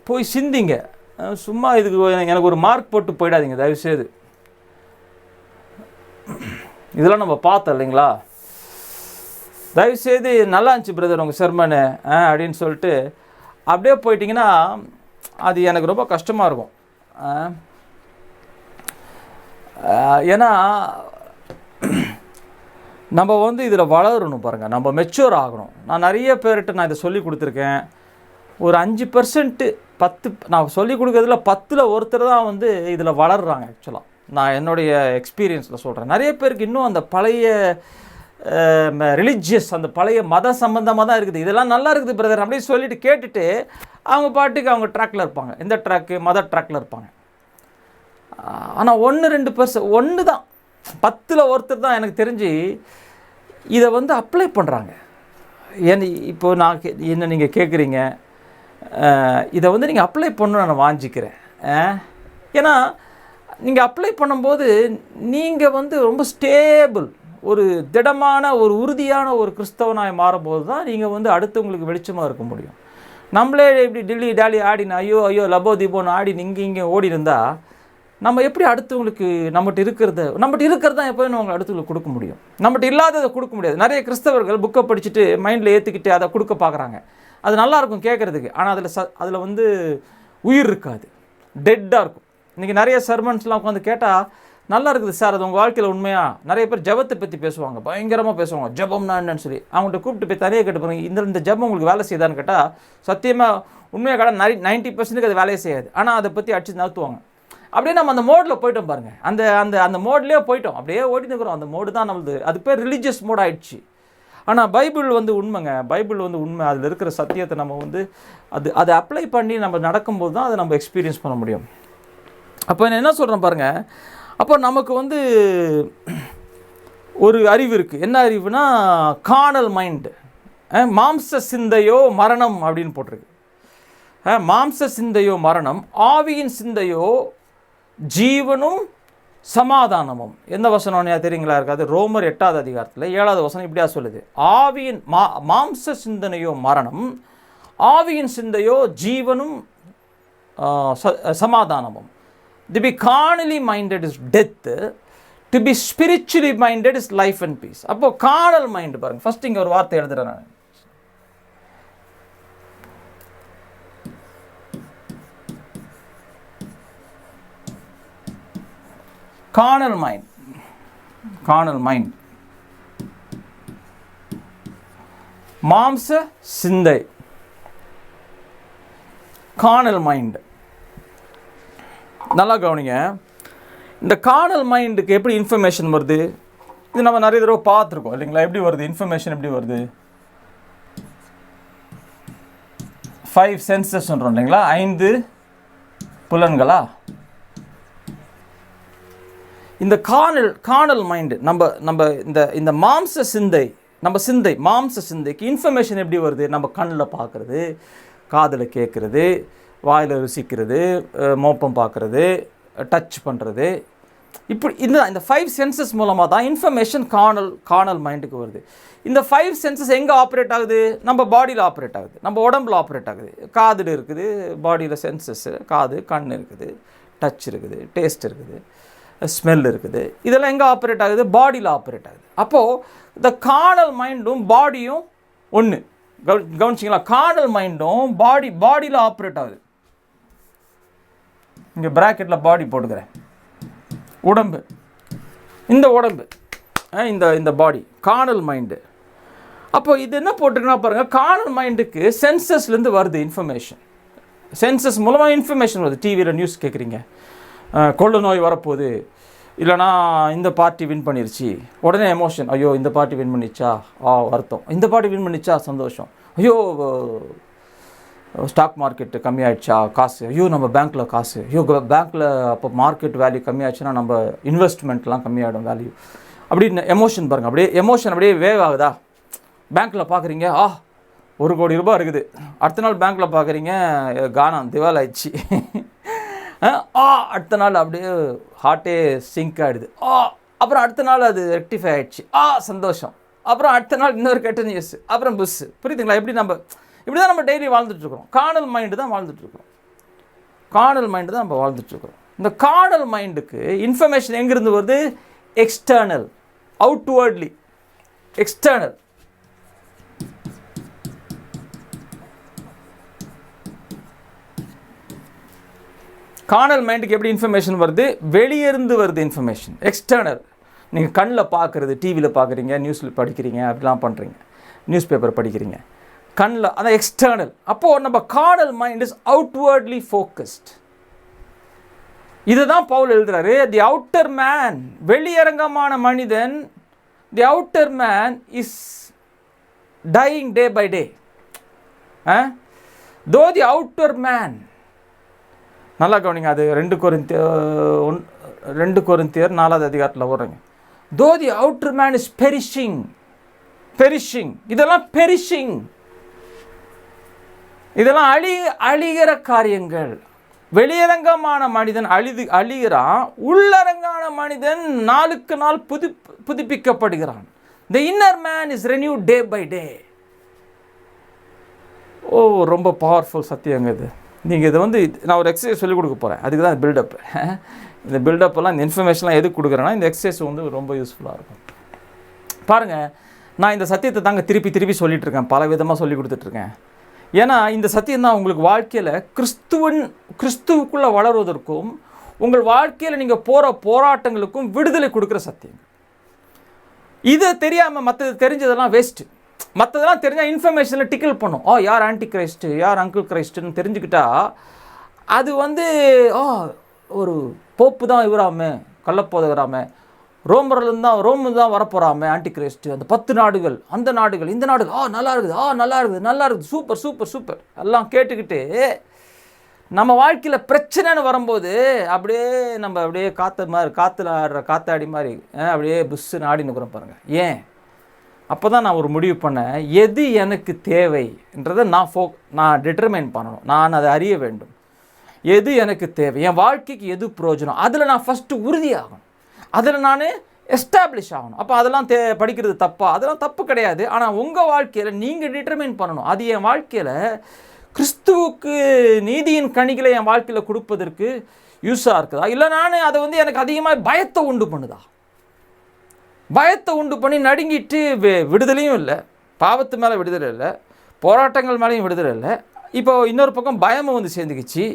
போய் சிந்திங்க. சும்மா இதுக்கு எனக்கு ஒரு மார்க் போட்டு போயிடாதீங்க தயவுசெய்து. இதெல்லாம் நம்ம பார்த்தோம் இல்லைங்களா? தயவுசெய்து நல்லா இருந்துச்சு பிரதர் உங்கள் செர்மனு அப்படின்னு சொல்லிட்டு அப்படியே போயிட்டிங்கன்னா அது எனக்கு ரொம்ப கஷ்டமாக இருக்கும். ஏன்னா நம்ம வந்து இதில் வளரணும் பாருங்கள், நம்ம மெச்சூர் ஆகணும். நான் நிறைய பேர்கிட்ட நான் இதை சொல்லி கொடுத்துருக்கேன். ஒரு 5%, 10 நான் சொல்லி கொடுக்குறதுல 10ல் ஒருத்தர் தான் வந்து இதில் வளர்கிறாங்க. ஆக்சுவலாக நான் என்னுடைய எக்ஸ்பீரியன்ஸில் சொல்கிறேன். நிறைய பேருக்கு இன்னும் அந்த பழைய ரிலிஜியஸ், அந்த பழைய மத சம்பந்தமாக தான் இருக்குது. இதெல்லாம் நல்லா இருக்குது பிரதர் அப்படின்னு சொல்லிட்டு கேட்டுட்டு அவங்க பாட்டுக்கு அவங்க ட்ராக்கில் இருப்பாங்க. எந்த ட்ராக்கு? மத ட்ராக்கில் இருப்பாங்க. ஆனால் 1-2% ஒன்று தான், 10ல் ஒருத்தர் தான் எனக்கு தெரிஞ்சு இதை வந்து அப்ளை பண்ணுறாங்க. இப்போ நான் என்ன நீங்கள் கேட்குறீங்க, இதை வந்து நீங்கள் அப்ளை பண்ணணும்னு நான் வாஞ்சிக்கிறேன். ஏன்னா நீங்கள் அப்ளை பண்ணும்போது நீங்கள் வந்து ரொம்ப ஸ்டேபிள், ஒரு திடமான, ஒரு உறுதியான ஒரு கிறிஸ்தவனாய் மாறும்போது தான் நீங்கள் வந்து அடுத்தவங்களுக்கு வெளிச்சமாக இருக்க முடியும். நம்மளே இப்படி டில்லி டாலி ஆடினா ஐயோ ஐயோ லபோ தீபோன்னு ஆடினு இங்கே ஓடி இருந்தால் நம்ம எப்படி அடுத்தவங்களுக்கு நம்மகிட்ட இருக்கிறது தான் எப்போயும் அவங்க அடுத்தவங்களுக்கு கொடுக்க முடியும். நம்மகிட்ட இல்லாததை கொடுக்க முடியாது. நிறைய கிறிஸ்தவர்கள் புக்கை படிச்சுட்டு மைண்டில் ஏற்றுக்கிட்டு அதை கொடுக்க பார்க்குறாங்க. அது நல்லாயிருக்கும் கேட்குறதுக்கு, ஆனால் அதில் வந்து உயிர் இருக்காது, டெட்டாக இருக்கும். இன்றைக்கி நிறைய சர்மன்ஸ்லாம் உட்காந்து கேட்டால் நல்லா இருக்குது சார், அது உங்கள் வாழ்க்கையில் உண்மையாக. நிறைய பேர் ஜபத்தை பற்றி பேசுவாங்க, பயங்கரமாக பேசுவாங்க, ஜபம்னா என்னன்னு சொல்லி. அவங்கள்ட்ட கூப்பிட்டு போய் தனியாக கேட்டு பாருங்க, இந்த ஜபம் உங்களுக்கு வேலை செய்யுதான்னு கேட்டால் சத்தியமாக உண்மையாக கடை 90% அது வேலையே செய்யாது. ஆனால் அதை பற்றி அடிச்சு நடத்துவாங்க. அப்படியே நம்ம அந்த மோடில் போயிட்டோம் பாருங்கள், அந்த அந்த அந்த மோட்லேயே போயிட்டோம், அப்படியே ஓடி நிற்கிறோம். அந்த மோடு தான் நம்மளுது, அது பேர் ரிலீஜியஸ் மோட் ஆகிடுச்சு. ஆனால் பைபிள் வந்து உண்மைங்க, பைபிள் வந்து உண்மை. அதில் இருக்கிற சத்தியத்தை நம்ம வந்து அதை அப்ளை பண்ணி நம்ம நடக்கும்போது தான் அதை நம்ம எக்ஸ்பீரியன்ஸ் பண்ண முடியும். அப்போ நான் என்ன சொல்கிறேன் பாருங்கள், அப்போ நமக்கு வந்து ஒரு அறிவு இருக்குது. என்ன அறிவுனா கார்னல் மைண்டு. மாம்ச சிந்தையோ மரணம் அப்படின்னு போட்டிருக்கு. மாம்ச சிந்தையோ மரணம், ஆவியின் சிந்தையோ ஜீவனும் சமாதானமும். எந்த வசனம் தெரியுங்களா இருக்காது? ரோமர் 8வது அதிகாரத்தில் 7வது வசனம் இப்படியா சொல்லுது, ஆவியின் மாம்ச சிந்தனையோ மரணம், ஆவியின் சிந்தையோ ஜீவனும் சமாதானமும். To be carnally minded is death, to be spiritually minded is life and peace. அப்போ carnal mind பாருங்க, ஃபர்ஸ்ட் இங்கே ஒரு வார்த்தை எழுதுறேன் நான். carnal mind, மாம்ச சிந்தை, carnal mind. நல்லா கவனிங்க, இந்த கார்னல் மைண்டுக்கு எப்படி இன்ஃபர்மேஷன் வருது? இது நம்ம நிறைய தடவை பார்த்துருக்கோம் இல்லைங்களா? எப்படி வருது இன்ஃபர்மேஷன்? எப்படி வருது? 5 சென்சஸ் சொல்கிறோம் இல்லைங்களா? 5 புலன்களா? இந்த கார்னல் மைண்டு நம்ம இந்த மாம்ச சிந்தை, மாம்ச சிந்தைக்கு இன்ஃபர்மேஷன் எப்படி வருது? நம்ம கண்ணில் பார்க்குறது, காதில் கேட்குறது, வாயில் ருசிக்கிறது, மோப்பம் பார்க்குறது, டச் பண்ணுறது, இப்படி இந்த 5 சென்சஸ் மூலமாக தான் இன்ஃபர்மேஷன் கார்னல் மைண்டுக்கு வருது. இந்த 5 சென்சஸ் எங்கே ஆப்ரேட் ஆகுது? நம்ம பாடியில் ஆப்ரேட் ஆகுது, நம்ம உடம்புல ஆப்ரேட் ஆகுது. காதில் இருக்குது, பாடியில் சென்சஸ்ஸு, காது, கண் இருக்குது, டச் இருக்குது, டேஸ்ட் இருக்குது, ஸ்மெல் இருக்குது. இதெல்லாம் எங்கே ஆப்ரேட் ஆகுது? பாடியில் ஆப்ரேட் ஆகுது. அப்போது இந்த கார்னல் மைண்டும் பாடியும் ஒன்று. கவனிச்சிங்களா? கார்னல் மைண்டும் பாடியில் ஆப்ரேட் ஆகுது. இங்கே ப்ராக்கெட்டில் பாடி போட்டுக்கிறேன், உடம்பு, இந்த உடம்பு, இந்த பாடி கார்னல் மைண்டு. அப்போ இது என்ன போட்டுருக்குன்னா பாருங்கள், கார்னல் மைண்டுக்கு சென்சஸ்லேருந்து வருது இன்ஃபர்மேஷன். சென்சஸ் மூலமாக இன்ஃபர்மேஷன் வருது. டிவியில் நியூஸ் கேட்குறீங்க, கொள்ளு நோய் வரப்போகுது, இல்லைனா இந்த பார்ட்டி வின் பண்ணிருச்சு, உடனே எமோஷன், ஐயோ இந்த பார்ட்டி வின் பண்ணிச்சா, வருத்தம், இந்த பார்ட்டி வின் பண்ணிச்சா, சந்தோஷம், ஐயோ ஸ்டாக் மார்க்கெட்டு கம்மியாயிடுச்சா, காசு, ஐயோ நம்ம பேங்க்கில் காசு, ஐயோ பேங்க்கில் அப்போ மார்க்கெட் வேல்யூ கம்மியாச்சுன்னா நம்ம இன்வெஸ்ட்மெண்ட்லாம் கம்மியாகிடும் வேல்யூ. அப்படின்னு எமோஷன் பாருங்கள், அப்படியே எமோஷன் அப்படியே வேவ் ஆகுதா? பேங்க்கில் பார்க்குறீங்க, 1 கோடி ரூபாய் இருக்குது, அடுத்த நாள் பேங்க்கில் பார்க்குறீங்க கானம் திவால் ஆயிடுச்சு. அடுத்த நாள் அப்படியே ஹார்ட்டே சிங்க் ஆகிடுது. அப்புறம் அடுத்த நாள் அது ரெக்டிஃபை ஆகிடுச்சு, சந்தோஷம். அப்புறம் அடுத்த நாள் இன்னொரு கெட்ட நியூஸ், அப்புறம் புஸ். புரியுதுங்களா? இப்படி தான் நம்ம டெய்லி வாழ்ந்துட்டுருக்குறோம். கார்னல் மைண்டு தான் வாழ்ந்துட்டுருக்குறோம். நம்ம வாழ்ந்துட்டுருக்குறோம். இந்த கார்னல் மைண்டுக்கு இன்ஃபர்மேஷன் எங்கேருந்து வருது? External, outwardly, external. கார்னல் மைண்டுக்கு எப்படி இன்ஃபர்மேஷன் வருது? வெளியிருந்து வருது இன்ஃபர்மேஷன், எக்ஸ்டர்னல். நீங்கள் கண்ணில் பார்க்குறது, டிவியில் பார்க்குறீங்க, நியூஸில் படிக்கிறீங்க, அப்படிலாம் பண்ணுறீங்க, நியூஸ் பேப்பர் படிக்கிறீங்க, கண்ணில், அதான் எக்ஸ்டர்னல். அப்போது நம்ம carnal mind is outwardly focused. இதுதான் பவுல் எழுதுறாரு. தி அவுட்டர் மேன், வெளியரங்கமான மனிதன், the outer man is dying day by day. Though the outer man, நல்லா கவனிங்க, அது 2 கொரிந்தியர் 4வது அதிகாரத்தில் வர்றீங்க. தோ the outer man is perishing. இதெல்லாம் பெரிஷிங், இதெல்லாம் அழிகிற காரியங்கள். வெளியரங்கமான மனிதன் அழிகிறான், உள்ளரங்கான மனிதன் நாளுக்கு நாள் புதுப்பிக்கப்படுகிறான். The inner man is renewed day by day. ரொம்ப பவர்ஃபுல் சத்தியங்க இது. நீங்கள் இதை நான் ஒரு எக்ஸசைஸ் சொல்லிக் கொடுக்க போகிறேன். அதுக்கு தான் பில்டப். இந்த பில்டப்பெல்லாம், இந்த இன்ஃபர்மேஷன்லாம் எதுக்கு கொடுக்குறேன்னா, இந்த எக்ஸசைஸ் ரொம்ப யூஸ்ஃபுல்லாக இருக்கும். பாருங்கள், நான் இந்த சத்தியத்தை தாங்க திருப்பி சொல்லிகிட்ருக்கேன், பல விதமாக சொல்லி கொடுத்துட்ருக்கேன். ஏன்னா இந்த சத்தியம் தான் உங்களுக்கு வாழ்க்கையில் கிறிஸ்துவுக்குள்ளே வளருவதற்கும் உங்கள் வாழ்க்கையில் நீங்கள் போகிற போராட்டங்களுக்கும் விடுதலை கொடுக்குற சத்தியம். இதை தெரியாமல் மற்றது தெரிஞ்சதெல்லாம் வேஸ்ட்டு. மற்றதெல்லாம் தெரிஞ்சால் இன்ஃபர்மேஷனில் டிக்கிள் பண்ணும். யார் ஆன்டி கிரைஸ்ட்டு, யார் அங்கிள் கிரைஸ்ட்டுன்னு தெரிஞ்சுக்கிட்டா அது ஒரு போப்பு தான் இவராமே, கள்ளப்போதவராமே, ரோமு தான் வரப்போகிறாமே ஆன்டி கிரைஸ்ட்டு, அந்த 10 நாடுகள், அந்த நாடுகள், இந்த நாடுகள், நல்லா இருக்குது, சூப்பர் எல்லாம் கேட்டுக்கிட்டு நம்ம வாழ்க்கையில் பிரச்சனைன்னு வரும்போது அப்படியே காத்தாடி மாதிரி அப்படியே புஷ்ஷுன்னு ஆடி நிற்கிறோம் பாருங்கள். ஏன்? அப்போ தான் நான் ஒரு முடிவு பண்ணேன், எது எனக்கு தேவைன்றதை நான் டிட்டர்மைன் பண்ணணும். நான் அதை அறிய வேண்டும். எது எனக்கு தேவை, என் வாழ்க்கைக்கு எது பிரயோஜனம், அதில் நான் ஃபஸ்ட்டு உறுதியாகணும், அதில் நான் எஸ்டாப்ளிஷ் ஆகணும். அப்போ அதெல்லாம் படிக்கிறது தப்பா? அதெல்லாம் தப்பு கிடையாது. ஆனால் உங்கள் வாழ்க்கையில் நீங்கள் டிட்டர்மைன் பண்ணணும், அது என் வாழ்க்கையில் கிறிஸ்துவுக்கு நீதியின் கனிகளை என் வாழ்க்கையில் கொடுப்பதற்கு யூஸாக இருக்குதா, இல்லை நான் அதை எனக்கு அதிகமாக பயத்தை உண்டு பண்ணுதா? பயத்தை உண்டு பண்ணி நடுங்கிட்டு விடுதலையும் இல்லை, பாவத்து மேலே விடுதலை இல்லை, போராட்டங்கள் மேலேயும் விடுதலை இல்லை, இப்போ இன்னொரு பக்கம் பயமும் சேர்ந்துக்கிச்சு.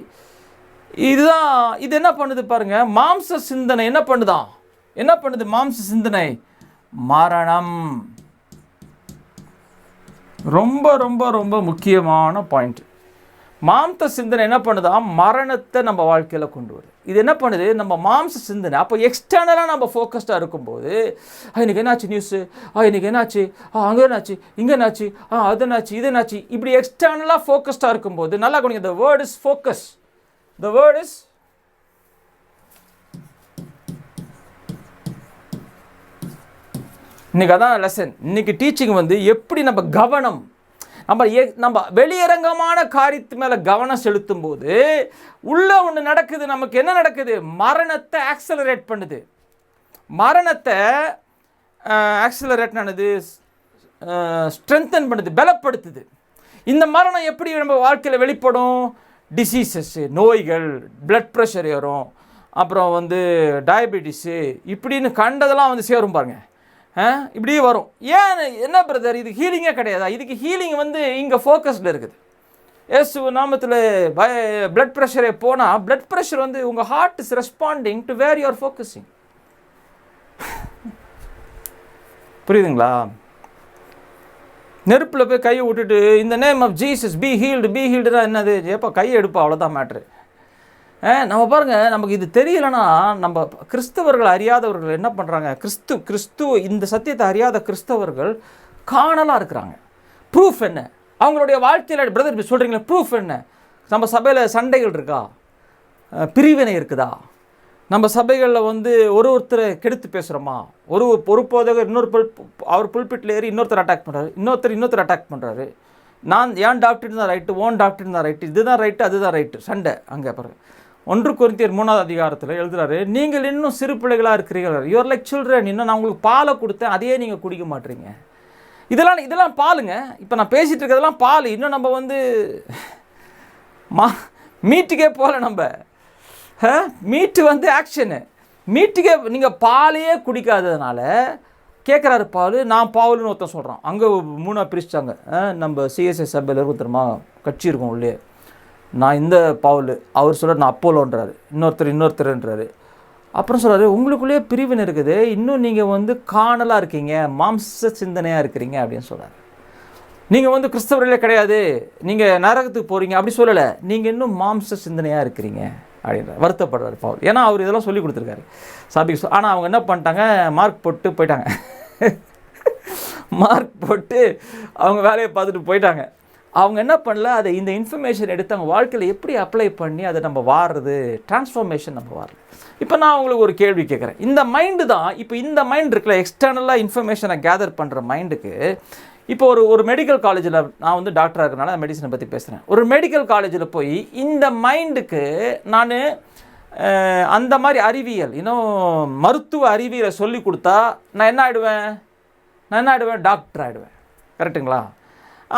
இது என்ன பண்ணுது பாருங்கள், மாம்ச சிந்தனை என்ன பண்ணுது மாம்ச சிந்தனை? மரணம். ரொம்ப ரொம்ப ரொம்ப முக்கியமான பாயிண்ட். மாம்ச சிந்தனை என்ன பண்ணுதா? மரணத்தை நம்ம வாழ்க்கையில் கொண்டு வருது. இது என்ன பண்ணுது? நம்ம மாம்ச சிந்தனை. அப்போ எக்ஸ்டர்னலாக நம்ம ஃபோக்கஸ்டாக இருக்கும்போது, எனக்கு என்னாச்சு நியூஸு, எனக்கு என்னாச்சு, அங்கே என்னாச்சு, இங்கே என்னாச்சு, அது என்னாச்சு, இது என்னாச்சு, இப்படி எக்ஸ்டர்னலாக ஃபோக்கஸ்டாக இருக்கும்போது, நல்லா கொஞ்சம் the word is focus. The word is இன்றைக்கி அதான் லெசன். இன்றைக்கி டீச்சிங் எப்படி நம்ம கவனம், நம்ம வெளியரங்கமான காரியத்து மேலே கவனம் செலுத்தும் போது உள்ளே ஒன்று நடக்குது. நமக்கு என்ன நடக்குது? மரணத்தை ஆக்சலரேட் பண்ணுது. மரணத்தை ஆக்சலரேட் ஆனது, ஸ்ட்ரென்தன் பண்ணுது, பலப்படுத்துது. இந்த மரணம் எப்படி நம்ம வாழ்க்கையில் வெளிப்படும்? டிசீசஸ்ஸு, நோய்கள், பிளட் ப்ரெஷர் ஏறும், அப்புறம் டயபெட்டிஸு, இப்படின்னு கண்டதெல்லாம் சேரும் பாருங்க. இப்படியே வரும். ஏன்? என்ன பிரதர், இது ஹீலிங்கே கிடையாதா? இதுக்கு ஹீலிங் இங்கே ஃபோக்கஸில் இருக்குது. இயேசு நாமத்தில் பிளட் ப்ரெஷரே போனால், பிளட் ப்ரெஷர் உங்கள் heart is responding to where you are focusing. புரியுதுங்களா? நெருப்பில் போய் கையை விட்டுட்டு இந்த நேம் ஆஃப் ஜீசஸ் பி ஹீல்டுனா என்னது? எப்போ கையை எடுப்பா, அவ்வளோதான் மேட்ரு. நம்ம பாருங்கள், நமக்கு இது தெரியலைன்னா, நம்ம கிறிஸ்தவர்கள் அறியாதவர்கள் என்ன பண்ணுறாங்க? கிறிஸ்துவ இந்த சத்தியத்தை அறியாத கிறிஸ்தவர்கள் காணலாக இருக்கிறாங்க. ப்ரூஃப் என்ன? அவங்களுடைய வாழ்க்கையில் பிரதர் இப்படி சொல்கிறீங்களா, ப்ரூஃப் என்ன? நம்ம சபையில் சண்டைகள் இருக்கா? பிரிவினை இருக்குதா? நம்ம சபைகளில் ஒருத்தரை கெடுத்து பேசுகிறோமா? ஒரு போதகர் அவர் புல்பிட்டில் ஏறி இன்னொருத்தர் அட்டாக் பண்ணுறாரு, இன்னொருத்தர் அட்டாக் பண்ணுறாரு. ஏன் டாக்டர் தான் ரைட்டு, ஓன் டாக்டர் தான் ரைட்டு, இதுதான் ரைட்டு, அதுதான் ரைட்டு, சண்டை. அங்கே பாருங்க, 1 கொரிந்தியர் 3ஆம் அதிகாரத்தில் எழுதுறாரு, நீங்கள் இன்னும் சிறு பிள்ளைகளாக இருக்கிறீர்கள், யூஆர் லைக் சில்ட்ரன். இன்னும் நான் உங்களுக்கு பாலை கொடுத்தேன், அதையே நீங்கள் குடிக்க மாட்டீங்க. இதெல்லாம் பாலுங்க. இப்போ நான் பேசிகிட்டு இருக்கிறதெல்லாம் பால். இன்னும் நம்ம மீட்டுக்கே போகல. நம்ம மீட்டு ஆக்ஷனு. மீட்டுக்கே நீங்கள் பாலையே குடிக்காததுனால கேட்குறாரு பால். நான் பாவலுன்னு ஒருத்தன் சொல்கிறான். அங்கே 3ஆக பிரிச்சிட்டாங்க. நம்ம சிஎஸ்எஸ் சபையில் ஒருத்தருமா கட்சி இருக்கும் உள்ளே. நான் இந்த பவுல், அவர் சொல்கிறார் நான் அப்போலோன்றாரு, இன்னொருத்தர்ன்றாரு. அப்புறம் சொல்கிறாரு, உங்களுக்குள்ளேயே பிரிவினை இருக்குது, இன்னும் நீங்கள் காணலாக இருக்கீங்க, மாம்ச சிந்தனையாக இருக்கிறீங்க அப்படின்னு சொல்கிறார். நீங்கள் கிறிஸ்தவர்களே கிடையாது, நீங்கள் நரகத்துக்கு போகிறீங்க அப்படி சொல்லலை, நீங்கள் இன்னும் மாம்ச சிந்தனையாக இருக்கிறீங்க அப்படின்ற வருத்தப்படுறாரு பவுல். ஏன்னா அவர் இதெல்லாம் சொல்லி கொடுத்துருக்காரு சபைக்கு. ஆனால் அவங்க என்ன பண்ணிட்டாங்க? மார்க் போட்டு போயிட்டாங்க. மார்க் போட்டு அவங்க வேலையை பார்த்துட்டு போயிட்டாங்க. அவங்க என்ன பண்ணல, அதை இந்த இன்ஃபர்மேஷன் எடுத்து அவங்க வாழ்க்கையில் எப்படி அப்ளை பண்ணி அதை நம்ம வாடுறது, டிரான்ஸ்ஃபார்மேஷன் நம்ம வாடுறது. இப்போ நான் உங்களுக்கு ஒரு கேள்வி கேட்குறேன். இந்த மைண்டு தான், இப்போ இந்த மைண்ட் இருக்குல்ல, எக்ஸ்டர்னலாக இன்ஃபர்மேஷனை கேதர் பண்ணுற மைண்டுக்கு இப்போ ஒரு மெடிக்கல் காலேஜில் நான் வந்து டாக்டராக இருக்கிறனால மெடிசனை பற்றி பேசுகிறேன். ஒரு மெடிக்கல் காலேஜில் போய் இந்த மைண்டுக்கு நான் அந்த மாதிரி அறிவியல் இன்னும் மருத்துவ அறிவியலை சொல்லி கொடுத்தா நான் என்ன ஆகிடுவேன்? டாக்டர் ஆகிடுவேன். கரெக்டுங்களா?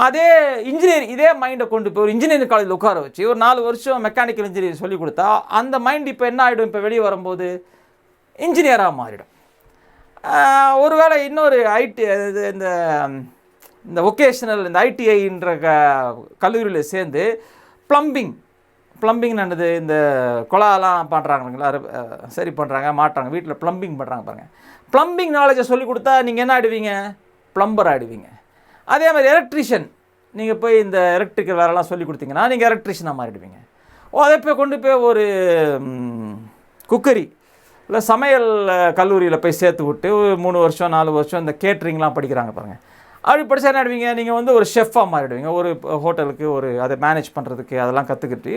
அதே இதே மைண்டை கொண்டு போய் ஒரு இன்ஜினியரிங் காலேஜில் உட்கார வச்சு ஒரு 4 வருஷம் மெக்கானிக்கல் இன்ஜினியரிங் சொல்லி கொடுத்தா அந்த மைண்ட் இப்போ என்ன ஆகிடும்? இப்போ வெளியே வரும்போது இன்ஜினியராக மாறிடும். ஒருவேளை இன்னொரு இந்த ஒகேஷனல் இந்த ஐடிஐன்ற கல்லூரியில் சேர்ந்து ப்ளம்பிங் நடந்தது. இந்த குழாலாம் பண்ணுறாங்களா, சரி பண்ணுறாங்க மாட்டுறாங்க, வீட்டில் ப்ளம்பிங் பண்ணுறாங்க பாருங்கள். ப்ளம்பிங் நாலேஜை சொல்லி கொடுத்தா நீங்கள் என்ன ஆகிடுவீங்க? ப்ளம்பர் ஆகிடுவீங்க. அதே மாதிரி எலக்ட்ரிஷியன் நீங்கள் போய் இந்த எலக்ட்ரிக்கல் வேலைலாம் சொல்லி கொடுத்தீங்கன்னா நீங்கள் எலக்ட்ரிஷியனாக மாறிடுவீங்க. அதை போய் கொண்டு போய் ஒரு குக்கரி இல்லை சமையல் கல்லூரியில் போய் சேர்த்து விட்டு 3 வருஷம் 4 வருஷம் இந்த கேட்ரிங்லாம் படிக்கிறாங்க பாருங்கள். அப்படி படித்தா என்ன ஆகிடுவீங்க? நீங்கள் வந்து ஒரு ஷெஃபாக மாறிடுவீங்க. ஒரு ஹோட்டலுக்கு அதை மேனேஜ் பண்ணுறதுக்கு அதெல்லாம் கற்றுக்கிட்டு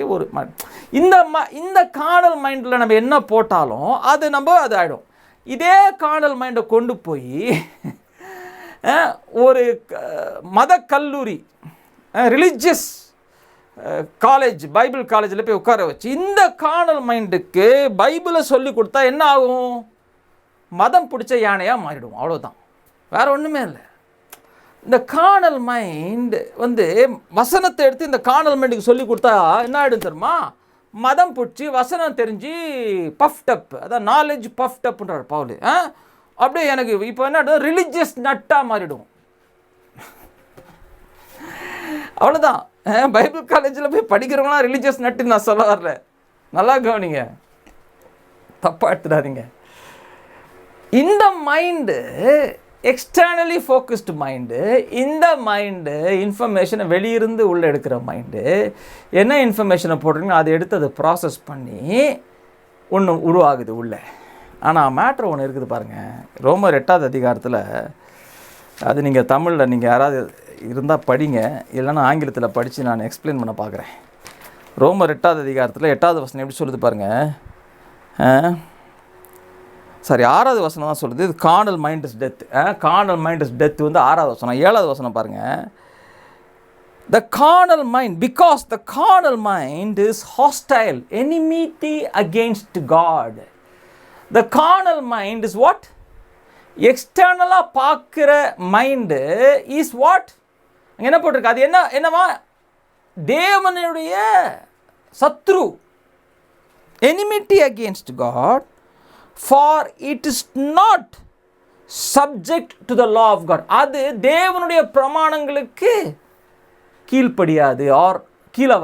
இந்த கார்னல் மைண்டில் நம்ம என்ன போட்டாலும் அது ஆகிடும். இதே கார்னல் மைண்டை கொண்டு போய் ஒரு மத கல்லூரி ரிலிஜியஸ் காலேஜ் பைபிள் காலேஜில் போய் உட்கார வச்சு இந்த கார்னல் மைண்டுக்கு பைபிளை சொல்லி கொடுத்தா என்ன ஆகும்? மதம் பிடிச்ச யானையாக மாறிடும். அவ்வளோதான், வேறு ஒன்றுமே இல்லை. இந்த கார்னல் மைண்ட் வசனத்தை எடுத்து இந்த கார்னல் மைண்டுக்கு சொல்லி கொடுத்தா என்ன ஆகிடும் தெரியுமா? மதம் பிடிச்சி வசனம் தெரிஞ்சு பஃப்டப், அதான் நாலேஜ் பஃப்டப்ன்றார் பவுல். அப்படியே எனக்கு இப்போ என்ன ரிலிஜியஸ் நட்டாக மாறிடும். அவ்வளோதான். பைபிள் காலேஜில் போய் படிக்கிறவங்களாம் ரிலிஜியஸ் நட்டுன்னு நான் சொல்ல வரல, நல்லா கவனிங்க, தப்பாக எடுத்துடாதீங்க. இந்த மைண்டு எக்ஸ்டர்னலி ஃபோக்கஸ்டு மைண்டு, இந்த மைண்டு இன்ஃபர்மேஷனை வெளியிருந்து உள்ளே எடுக்கிற மைண்டு. என்ன இன்ஃபர்மேஷனை போடுறீங்களோ அதை எடுத்து அதை ப்ராசஸ் பண்ணி ஒன்று உருவாகுது உள்ளே. ஆனால் மேட்ரு ஒன்று இருக்குது பாருங்கள். ரோமர் 8வது அதிகாரத்தில், அது நீங்கள் தமிழில் நீங்கள் யாராவது இருந்தால் படிங்க, இல்லைன்னா ஆங்கிலத்தில் படித்து நான் எக்ஸ்பிளைன் பண்ண பார்க்குறேன். ரோமர் 8வது அதிகாரத்தில் 8வது வசனம் எப்படி சொல்லுது பாருங்கள். 6வது வசனம் தான் சொல்லுது. இது Cornell mind is death. Cornell mind is death 6வது வசனம். 7வது வசனம் பாருங்கள். The carnal mind, because the carnal mind is hostile, enmity against God. The carnal mind is what? எக்ஸ்டர்னலாக பார்க்குற மைண்டு இஸ் வாட்? அங்கே என்ன போட்டிருக்கு? அது என்னவா? தேவனுடைய சத்ரு. enmity against God, for it is not subject to the law of God. அது தேவனுடைய பிரமாணங்களுக்கு கீழ்ப்படியாது, ஆர் கீழே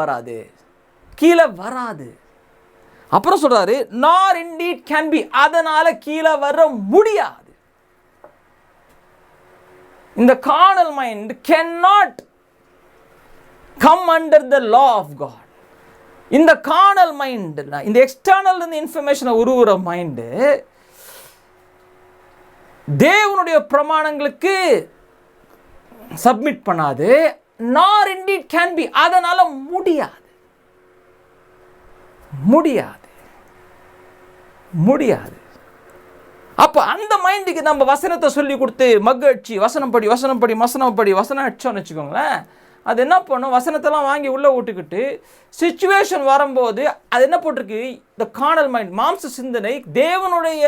வராது. அப்புறம் சொல்றாரு, nor indeed can be, அதனால கீழே வர முடியாது. இந்த carnal mind cannot come under the law of God. இந்த carnal mind, இந்த எக்ஸ்டர்னல் இருந்து இன்ஃபர்மேஷனை உருவுற மைண்டு தேவனுடைய பிரமாணங்களுக்கு சப்மிட் பண்ணாது. nor indeed can be, அதனால முடியாது. அப்போ அந்த மைண்டுக்கு நம்ம வசனத்தை சொல்லி கொடுத்து மகிழ்ச்சி வசனம் படி வசனம் அடிச்சோன்னு வச்சுக்கோங்களேன். அது என்ன பண்ணும்? வசனத்தெல்லாம் வாங்கி உள்ளே விட்டுக்கிட்டு சிச்சுவேஷன் வரும்போது அது என்ன போட்டிருக்கு? இந்த கார்னல் மைண்ட், மாம்ச சிந்தனை தேவனுடைய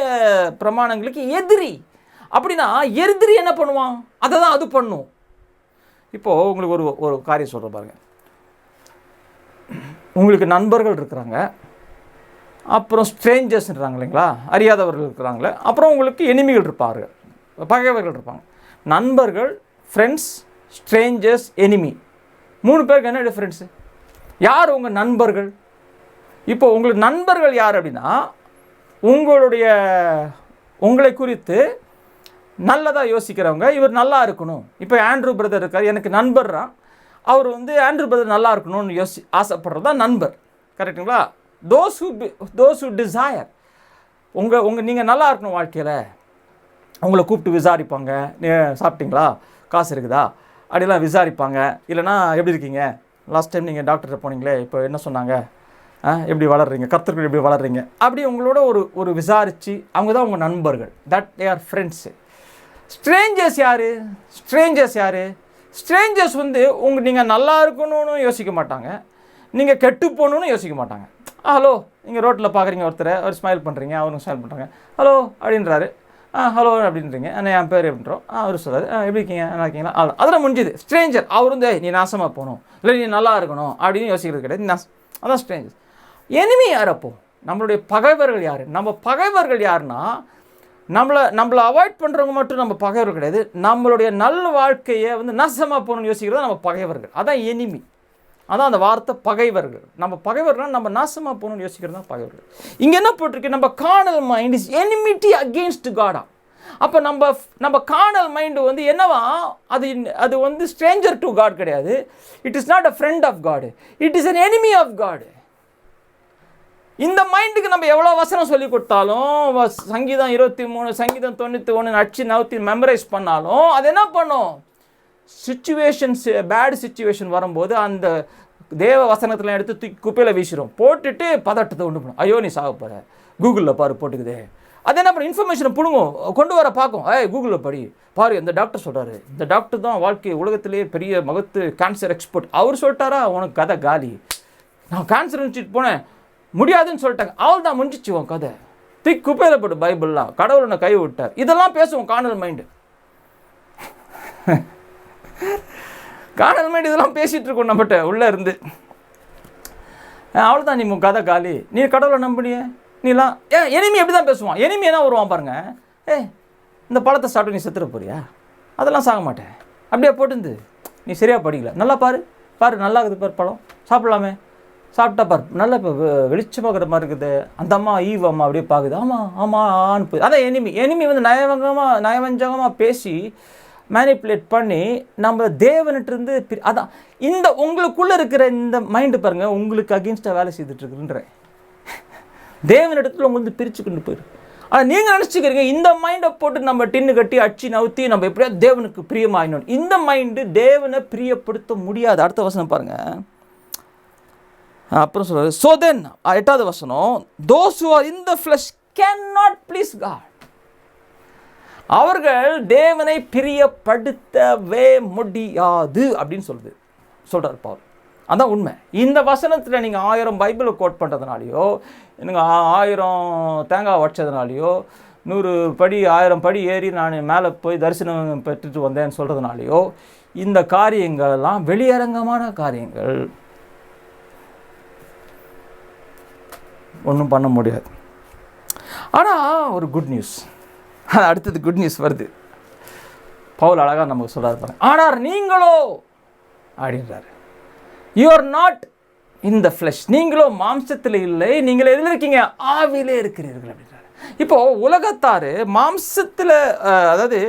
பிரமாணங்களுக்கு எதிரி. அப்படின்னா எதிரி என்ன பண்ணுவான்? அதை தான் அது பண்ணும். இப்போது உங்களுக்கு ஒரு காரியம் சொல்கிற பாருங்க. உங்களுக்கு நண்பர்கள் இருக்கிறாங்க, அப்புறம் ஸ்ட்ரேஞ்சர்ஸ்ன்றாங்க இல்லைங்களா, அறியாதவர்கள் இருக்கிறாங்களே, அப்புறம் உங்களுக்கு எனிமிகள் இருப்பார்கள், பகைவர்கள் இருப்பாங்க. நண்பர்கள், ஃப்ரெண்ட்ஸ், ஸ்ட்ரேஞ்சர்ஸ், எனிமி, 3 பேருக்கு என்ன டிஃப்ரென்ஸு? யார் உங்கள் நண்பர்கள்? இப்போ உங்களுக்கு நண்பர்கள் யார் அப்படின்னா, உங்களை குறித்து நல்லதாக யோசிக்கிறவங்க, இவர் நல்லா இருக்கணும். இப்போ ஆண்ட்ரூ பிரதர் இருக்கார், எனக்கு நண்பர்றான், அவர் ஆண்ட்ரூ பிரதர் நல்லா இருக்கணும்னு ஆசைப்படுறது தான் நண்பர். கரெக்டுங்களா? those who desire, நீங்கள் நல்லா இருக்கணும் வாழ்க்கையில், உங்களை கூப்பிட்டு விசாரிப்பாங்க. சாப்பிட்டீங்களா, காசு இருக்குதா அப்படிலாம் விசாரிப்பாங்க. இல்லைனா எப்படி இருக்கீங்க, லாஸ்ட் டைம் நீங்கள் டாக்டர்கிட்ட போனீங்களே, இப்போ என்ன சொன்னாங்க, எப்படி வளர்றீங்க, கர்த்தர்கள் எப்படி வளர்றீங்க, அப்படி உங்களோட ஒரு விசாரித்து அவங்க தான் உங்கள் நண்பர்கள். That they are friends. Strangers யார்? ஸ்ட்ரேஞ்சர்ஸ் வந்து நீங்கள் நல்லா இருக்கணும்னு யோசிக்க மாட்டாங்க, நீங்கள் கெட்டு போகணுன்னு யோசிக்க மாட்டாங்க. ஹலோ, நீங்கள் ரோட்டில் பார்க்குறீங்க ஒருத்தரை, அவர் ஸ்மைல் பண்ணுறீங்க, அவரும் ஸ்மைல் பண்ணுறாங்க, ஹலோ அப்படின்றாரு, ஹலோ அப்படின்றீங்க, என் பேர் அப்படின்றோம், அவர் சொல்கிறார் எப்படி இருக்கீங்க, நல்லா இருக்கீங்களா, அதெல்லாம் முடிஞ்சுது. ஸ்ட்ரேஞ்சர் அவர் வந்து நீ நாசமாக போகணும், இல்லை நீ நல்லா இருக்கணும் அப்படின்னு யோசிக்கிறது கிடையாது. அதான் ஸ்ட்ரேஞ்சர். எனிமி யார்? அப்போ நம்மளுடைய பகைவர்கள் யார்? நம்ம பகைவர்கள் யாருன்னா, நம்மளை அவாய்ட் பண்ணுறவங்க மட்டும் நம்ம பகைவர்கள் கிடையாது. நம்மளுடைய நல்ல வாழ்க்கையை வந்து நாசமாக போகணும்னு யோசிக்கிறது நம்ம பகைவர்கள். அதான் எனிமி. அதான் அந்த வார்த்தை பகைவர்கள். நம்ம பகைவர்கள் நம்ம நாசமாக போகணும்னு யோசிக்கிறது தான் பகைவர்கள். இங்கே என்ன போட்டிருக்கு? நம்ம carnal mind is enmity against காடா. அப்போ நம்ம கார்னல் மைண்டு வந்து என்னவா? அது வந்து ஸ்ட்ரேஞ்சர் டு காட் கிடையாது. It is not a friend of God, it is an enemy of God. இந்த மைண்டுக்கு நம்ம எவ்வளோ வசனம் சொல்லி கொடுத்தாலும், சங்கீதம் 23, சங்கீதம் 91 அடிச்சு நவுத்தி மெமரைஸ் பண்ணாலும் அது என்ன பண்ணும்? சிச்சுவேஷன்ஸ், பேட் சிச்சுவேஷன் வரும்போது அந்த தேவ வசனத்தில் எடுத்து தூக்கி குப்பையில் வீசிடும். போட்டுட்டு பதட்டத்தை உண்டு பண்ணும். ஐயோ நீ சாக போகிற, கூகுளில் பாரு போட்டுக்குதே. அது என்ன பண்ணும்? இன்ஃபர்மேஷனை பிடுங்கும், கொண்டு வர பார்க்கும். கூகுளில் பாரு இந்த டாக்டர் சொல்கிறாரு, இந்த டாக்டர் தான் வாழ்க்கை உலகத்திலேயே பெரிய மகத்து கேன்சர் எக்ஸ்பர்ட், அவர் சொல்லிட்டாரா உனக்கு கதை காலி. நான் கேன்சர் நினச்சிட்டு போனேன், முடியாதுன்னு சொல்லிட்டாங்க, அவள் தான் முடிஞ்சிச்சு உன் கதை, தூக்கி குப்பையில் போட்டு பைபிள்லாம் கடவுள் என்னை கை விட்டார். இதெல்லாம் பேசுவோம் கார்னல் மைண்டு. கார்னல் மைண்ட் இதெல்லாம் பேசிகிட்டு இருக்கோம் நம்மகிட்ட உள்ளே இருந்து. அவள் தான் நீ உன் கதை காலி, நீ கடவுளை நம்பினியே நீலாம். எனிமி எப்படி தான் பேசுவான்? எனிமி என்ன வருவான் பாருங்க, இந்த பழத்தை சாப்பிட்டு நீ செத்துற போறியா? அதெல்லாம் சாக மாட்டேன், அப்படியே போட்டுருந்து நீ சரியாக படிக்கல, நல்லா பாரு நல்லா இருக்குது பாரு பழம், சாப்பிடலாமே, சாப்பிட்டா பாரு நல்லா இப்போ வெளிச்சமாகிற மாதிரி இருக்குது. அந்த அம்மா அம்மா அப்படியே பார்க்குது, ஆமாம் அனுப்பு. அதான் எனிமி வந்து நயவஞ்சகமாக பேசி மேனிப்புலேட் பண்ணி நம்ம தேவனிட்டிருந்து அதான் இந்த உங்களுக்குள்ளே இருக்கிற இந்த மைண்டு பாருங்கள், உங்களுக்கு அகெயின்ஸ்டாக வேலை செய்துட்ருக்குன்ற தேவனிடத்தில் உங்களுக்கு பிரித்து கொண்டு போயிரு. ஆனால் நீங்கள் நினச்சிக்கிறீங்க இந்த மைண்டை போட்டு நம்ம டின்னு கட்டி அடிச்சு நவுத்தி நம்ம எப்படியா தேவனுக்கு பிரியமாயினோம். இந்த மைண்டு தேவனை பிரியப்படுத்த முடியாது. அடுத்த வசனம் பாருங்கள். அப்புறம் சொல்கிறார், so then 8வது வசனம், those who are in the flesh cannot please God. அவர்கள் தேவனை பிரியப்படுத்தவே முடியாது அப்படின்னு சொல்கிறார் பவுல். அதான் உண்மை. இந்த வசனத்தில் நீங்கள் 1000 பைபிளை கோட் பண்ணுறதுனாலையோ, நீங்கள் 1000 தேங்காய் வச்சதுனாலையோ, 100 படி 1000 படி ஏறி நான் மேலே போய் தரிசனம் பெற்றுட்டு வந்தேன்னு சொல்கிறதுனாலையோ இந்த காரியங்கள்லாம் வெளியரங்கமான காரியங்கள், ஒன்றும் பண்ண முடியாது. ஆனால் ஒரு குட் நியூஸ், அடுத்தது குட் நியூஸ் வருது. பவுல் அழகாக நமக்கு சொல்கிறாரு பாருங்க. ஆனால் நீங்களோ அப்படின்றாரு, you are not in the flesh, நீங்களோ மாம்சத்தில் இல்லை, நீங்கள் எதில் இருக்கீங்க? ஆவிலே இருக்கிறீர்கள் அப்படின்றாரு. இப்போது உலகத்தார் மாம்சத்தில், அதாவது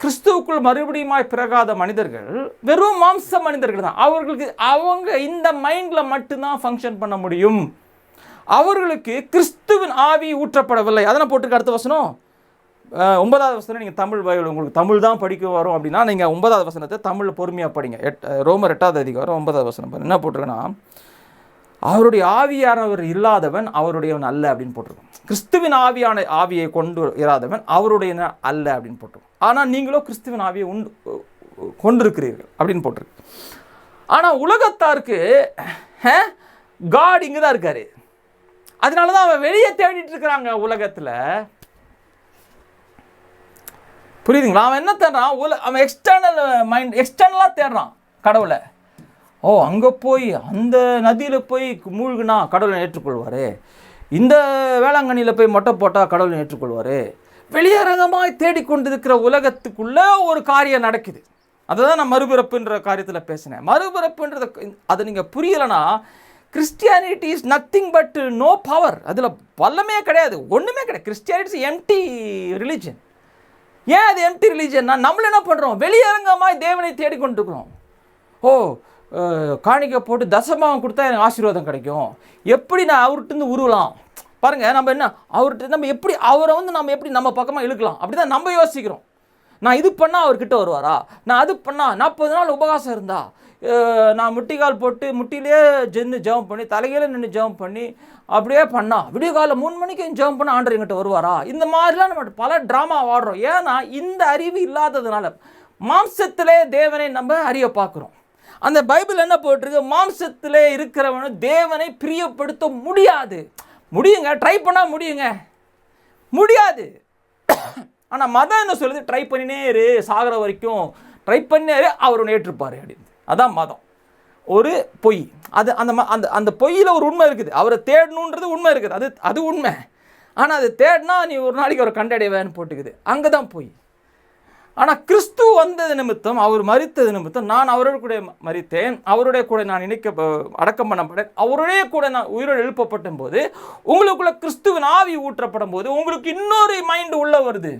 கிறிஸ்துவுக்குள் மறுபடியுமாய் பிறகாத மனிதர்கள் வெறும் மாம்ச மனிதர்கள் தான். அவங்க இந்த மைண்டில் மட்டும்தான் ஃபங்க்ஷன் பண்ண முடியும். அவர்களுக்கு கிறிஸ்துவின் ஆவி ஊற்றப்படவில்லை. அதனால் போட்டுருக்க அடுத்த வசனம் 9வது வசனம். நீங்கள் தமிழ் பைபிள் உங்களுக்கு தமிழ் தான் படிக்க வரும் அப்படின்னா நீங்கள் 9வது வசனத்தை தமிழில் பொறுமையாக படிங்க. ரோமர் 8வது அதிகாரம் 9வது வசனம் என்ன போட்டிருக்குன்னா, அவருடைய ஆவியானவர் இல்லாதவன் அவருடையவன் அல்ல அப்படின்னு போட்டிருக்கோம். கிறிஸ்துவின் ஆவியை கொண்டு இராதவன் அவருடைய அல்ல அப்படின்னு போட்டிருக்கோம். ஆனால் நீங்களோ கிறிஸ்துவின் ஆவியை கொண்டிருக்கிறீர்கள் அப்படின்னு போட்டிருக்கு. ஆனால் உலகத்தாருக்கு காட் இங்கே தான் இருக்காரு. அதனால தான் அவன் வெளியே தேடிட்டு இருக்கிறாங்க உலகத்தில். புரியுதுங்களா? அவன் என்ன தேடுறான்? அவன் எக்ஸ்டர்னலாக தேடுறான் கடவுளை. அங்கே போய் அந்த நதியில் போய் மூழ்கினா கடவுளை ஏற்றுக்கொள்வார், இந்த வேளாங்கண்ணியில் போய் மொட்டை போட்டால் கடவுளை ஏற்றுக்கொள்வார். வெளியரங்கமாய் தேடிக்கொண்டிருக்கிற உலகத்துக்குள்ளே ஒரு காரியம் நடக்குது. அதுதான் நான் மறுபிறப்புன்ற காரியத்தில் பேசினேன். மறுபிறப்புன்றது அது நீங்கள் புரியலைன்னா, Christianity is nothing but no power. அதில் வல்லமே கிடையாது, ஒன்றுமே கிடையாது. Christianity is empty religion. ஏன் அது எம்டி ரிலிஜன்னா, நம்மள என்ன பண்ணுறோம்? வெளியரங்கமாய் தேவனை தேடிக்கொண்டிருக்கிறோம். காணிக்கை போட்டு தசமாகம் கொடுத்தா எனக்கு ஆசீர்வாதம் கிடைக்கும், எப்படி நான் அவர்கிட்ட உருவலாம் பாருங்கள். நம்ம என்ன அவர்கிட்ட நம்ம எப்படி அவரை நம்ம எப்படி நம்ம பக்கமாக இழுக்கலாம், அப்படி தான் நம்ம யோசிக்கிறோம். நான் இது பண்ணால் அவர்கிட்ட வருவாரா, நான் அது பண்ணால் 40 நாள் உபவாசம் இருந்தா, நான் முட்டிக்கால் போட்டு முட்டிலே ஜெபம் பண்ணி தலைகையில் நின்று ஜெபம் பண்ணி அப்படியே பண்ணா விடிய காலம் 3 மணிக்கு ஜெபம் பண்ண ஆண்டவர் எங்கிட்ட வருவாரா, இந்த மாதிரிலாம் நம்ம பல ட்ராமா வாடுறோம். ஏன்னா இந்த அறிவு இல்லாததுனால மாம்சத்திலே தேவனை நம்ம அறிய பார்க்குறோம். அந்த பைபிள் என்ன போட்டிருக்கு? மாம்சத்திலே இருக்கிறவனு தேவனை பிரியப்படுத்த முடியாது. முடியுங்க, ட்ரை பண்ணால் முடியுங்க, முடியாது. ஆனால் மதம் என்ன சொல்லுது? ட்ரை பண்ணினே இரு, சாகிற வரைக்கும் ட்ரை பண்ணேரு, அவர் ஒன்று ஏற்றுப்பார் அப்படின்னு. அதான் மதம். ஒரு பொய். அது அந்த அந்த அந்த பொய்யில் ஒரு உண்மை இருக்குது. அவரை தேடணுன்றது உண்மை இருக்குது, அது உண்மை. ஆனால் அது தேடினா நீ ஒரு நாளைக்கு அவரை கண்டடைவேன்னு போட்டுக்குது, அங்கே தான் பொய். ஆனால் கிறிஸ்து வந்தது நிமித்தம், அவர் மரித்தது நிமித்தம், நான் அவரோட கூட மரித்தேன், அவருடைய கூட நான் அடக்கம் பண்ணப்பட்டேன், அவருடைய கூட நான் உயிரோடு எழுப்பப்பட்ட போது, உங்களுக்குள்ள கிறிஸ்துவின் ஆவி ஊற்றப்படும் போது உங்களுக்கு இன்னொரு மைண்ட் உள்ள வருது.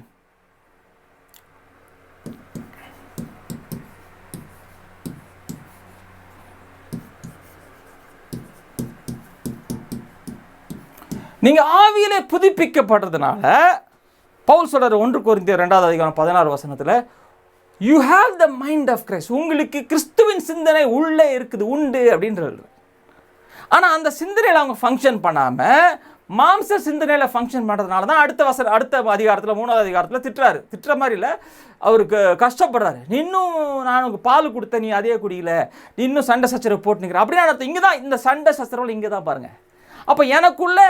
நீங்க ஆவியிலே புதுப்பிக்கப்படுறதுனால பவுல் சொல்றார் 1 கொரிந்தியர் 2:16 you have the mind of Christ. உங்களுக்கு கிறிஸ்துவின் சிந்தனை உள்ளே இருக்குது, உண்டு அப்படின்றது. ஆனால் அந்த சிந்தனையில் அவங்க ஃபங்க்ஷன் பண்ணாமல் மாம்ச சிந்தனையில் ஃபங்க்ஷன் பண்ணுறதுனால தான் அடுத்த அதிகாரத்தில் 3வது அதிகாரத்தில் திட்டுற மாதிரி இல்லை, அவருக்கு கஷ்டப்படுறாரு. நீ இன்னும் நான் உனக்கு பால் கொடுத்த நீ அதே குடியில, நீ இன்னும் சண்டை சச்சரவு போட்டு நிற்கிற அப்படின்னு. இங்கே தான் இந்த சண்டை சச்சரவு இங்கே தான் பாருங்கள். அப்போ எனக்குள்ள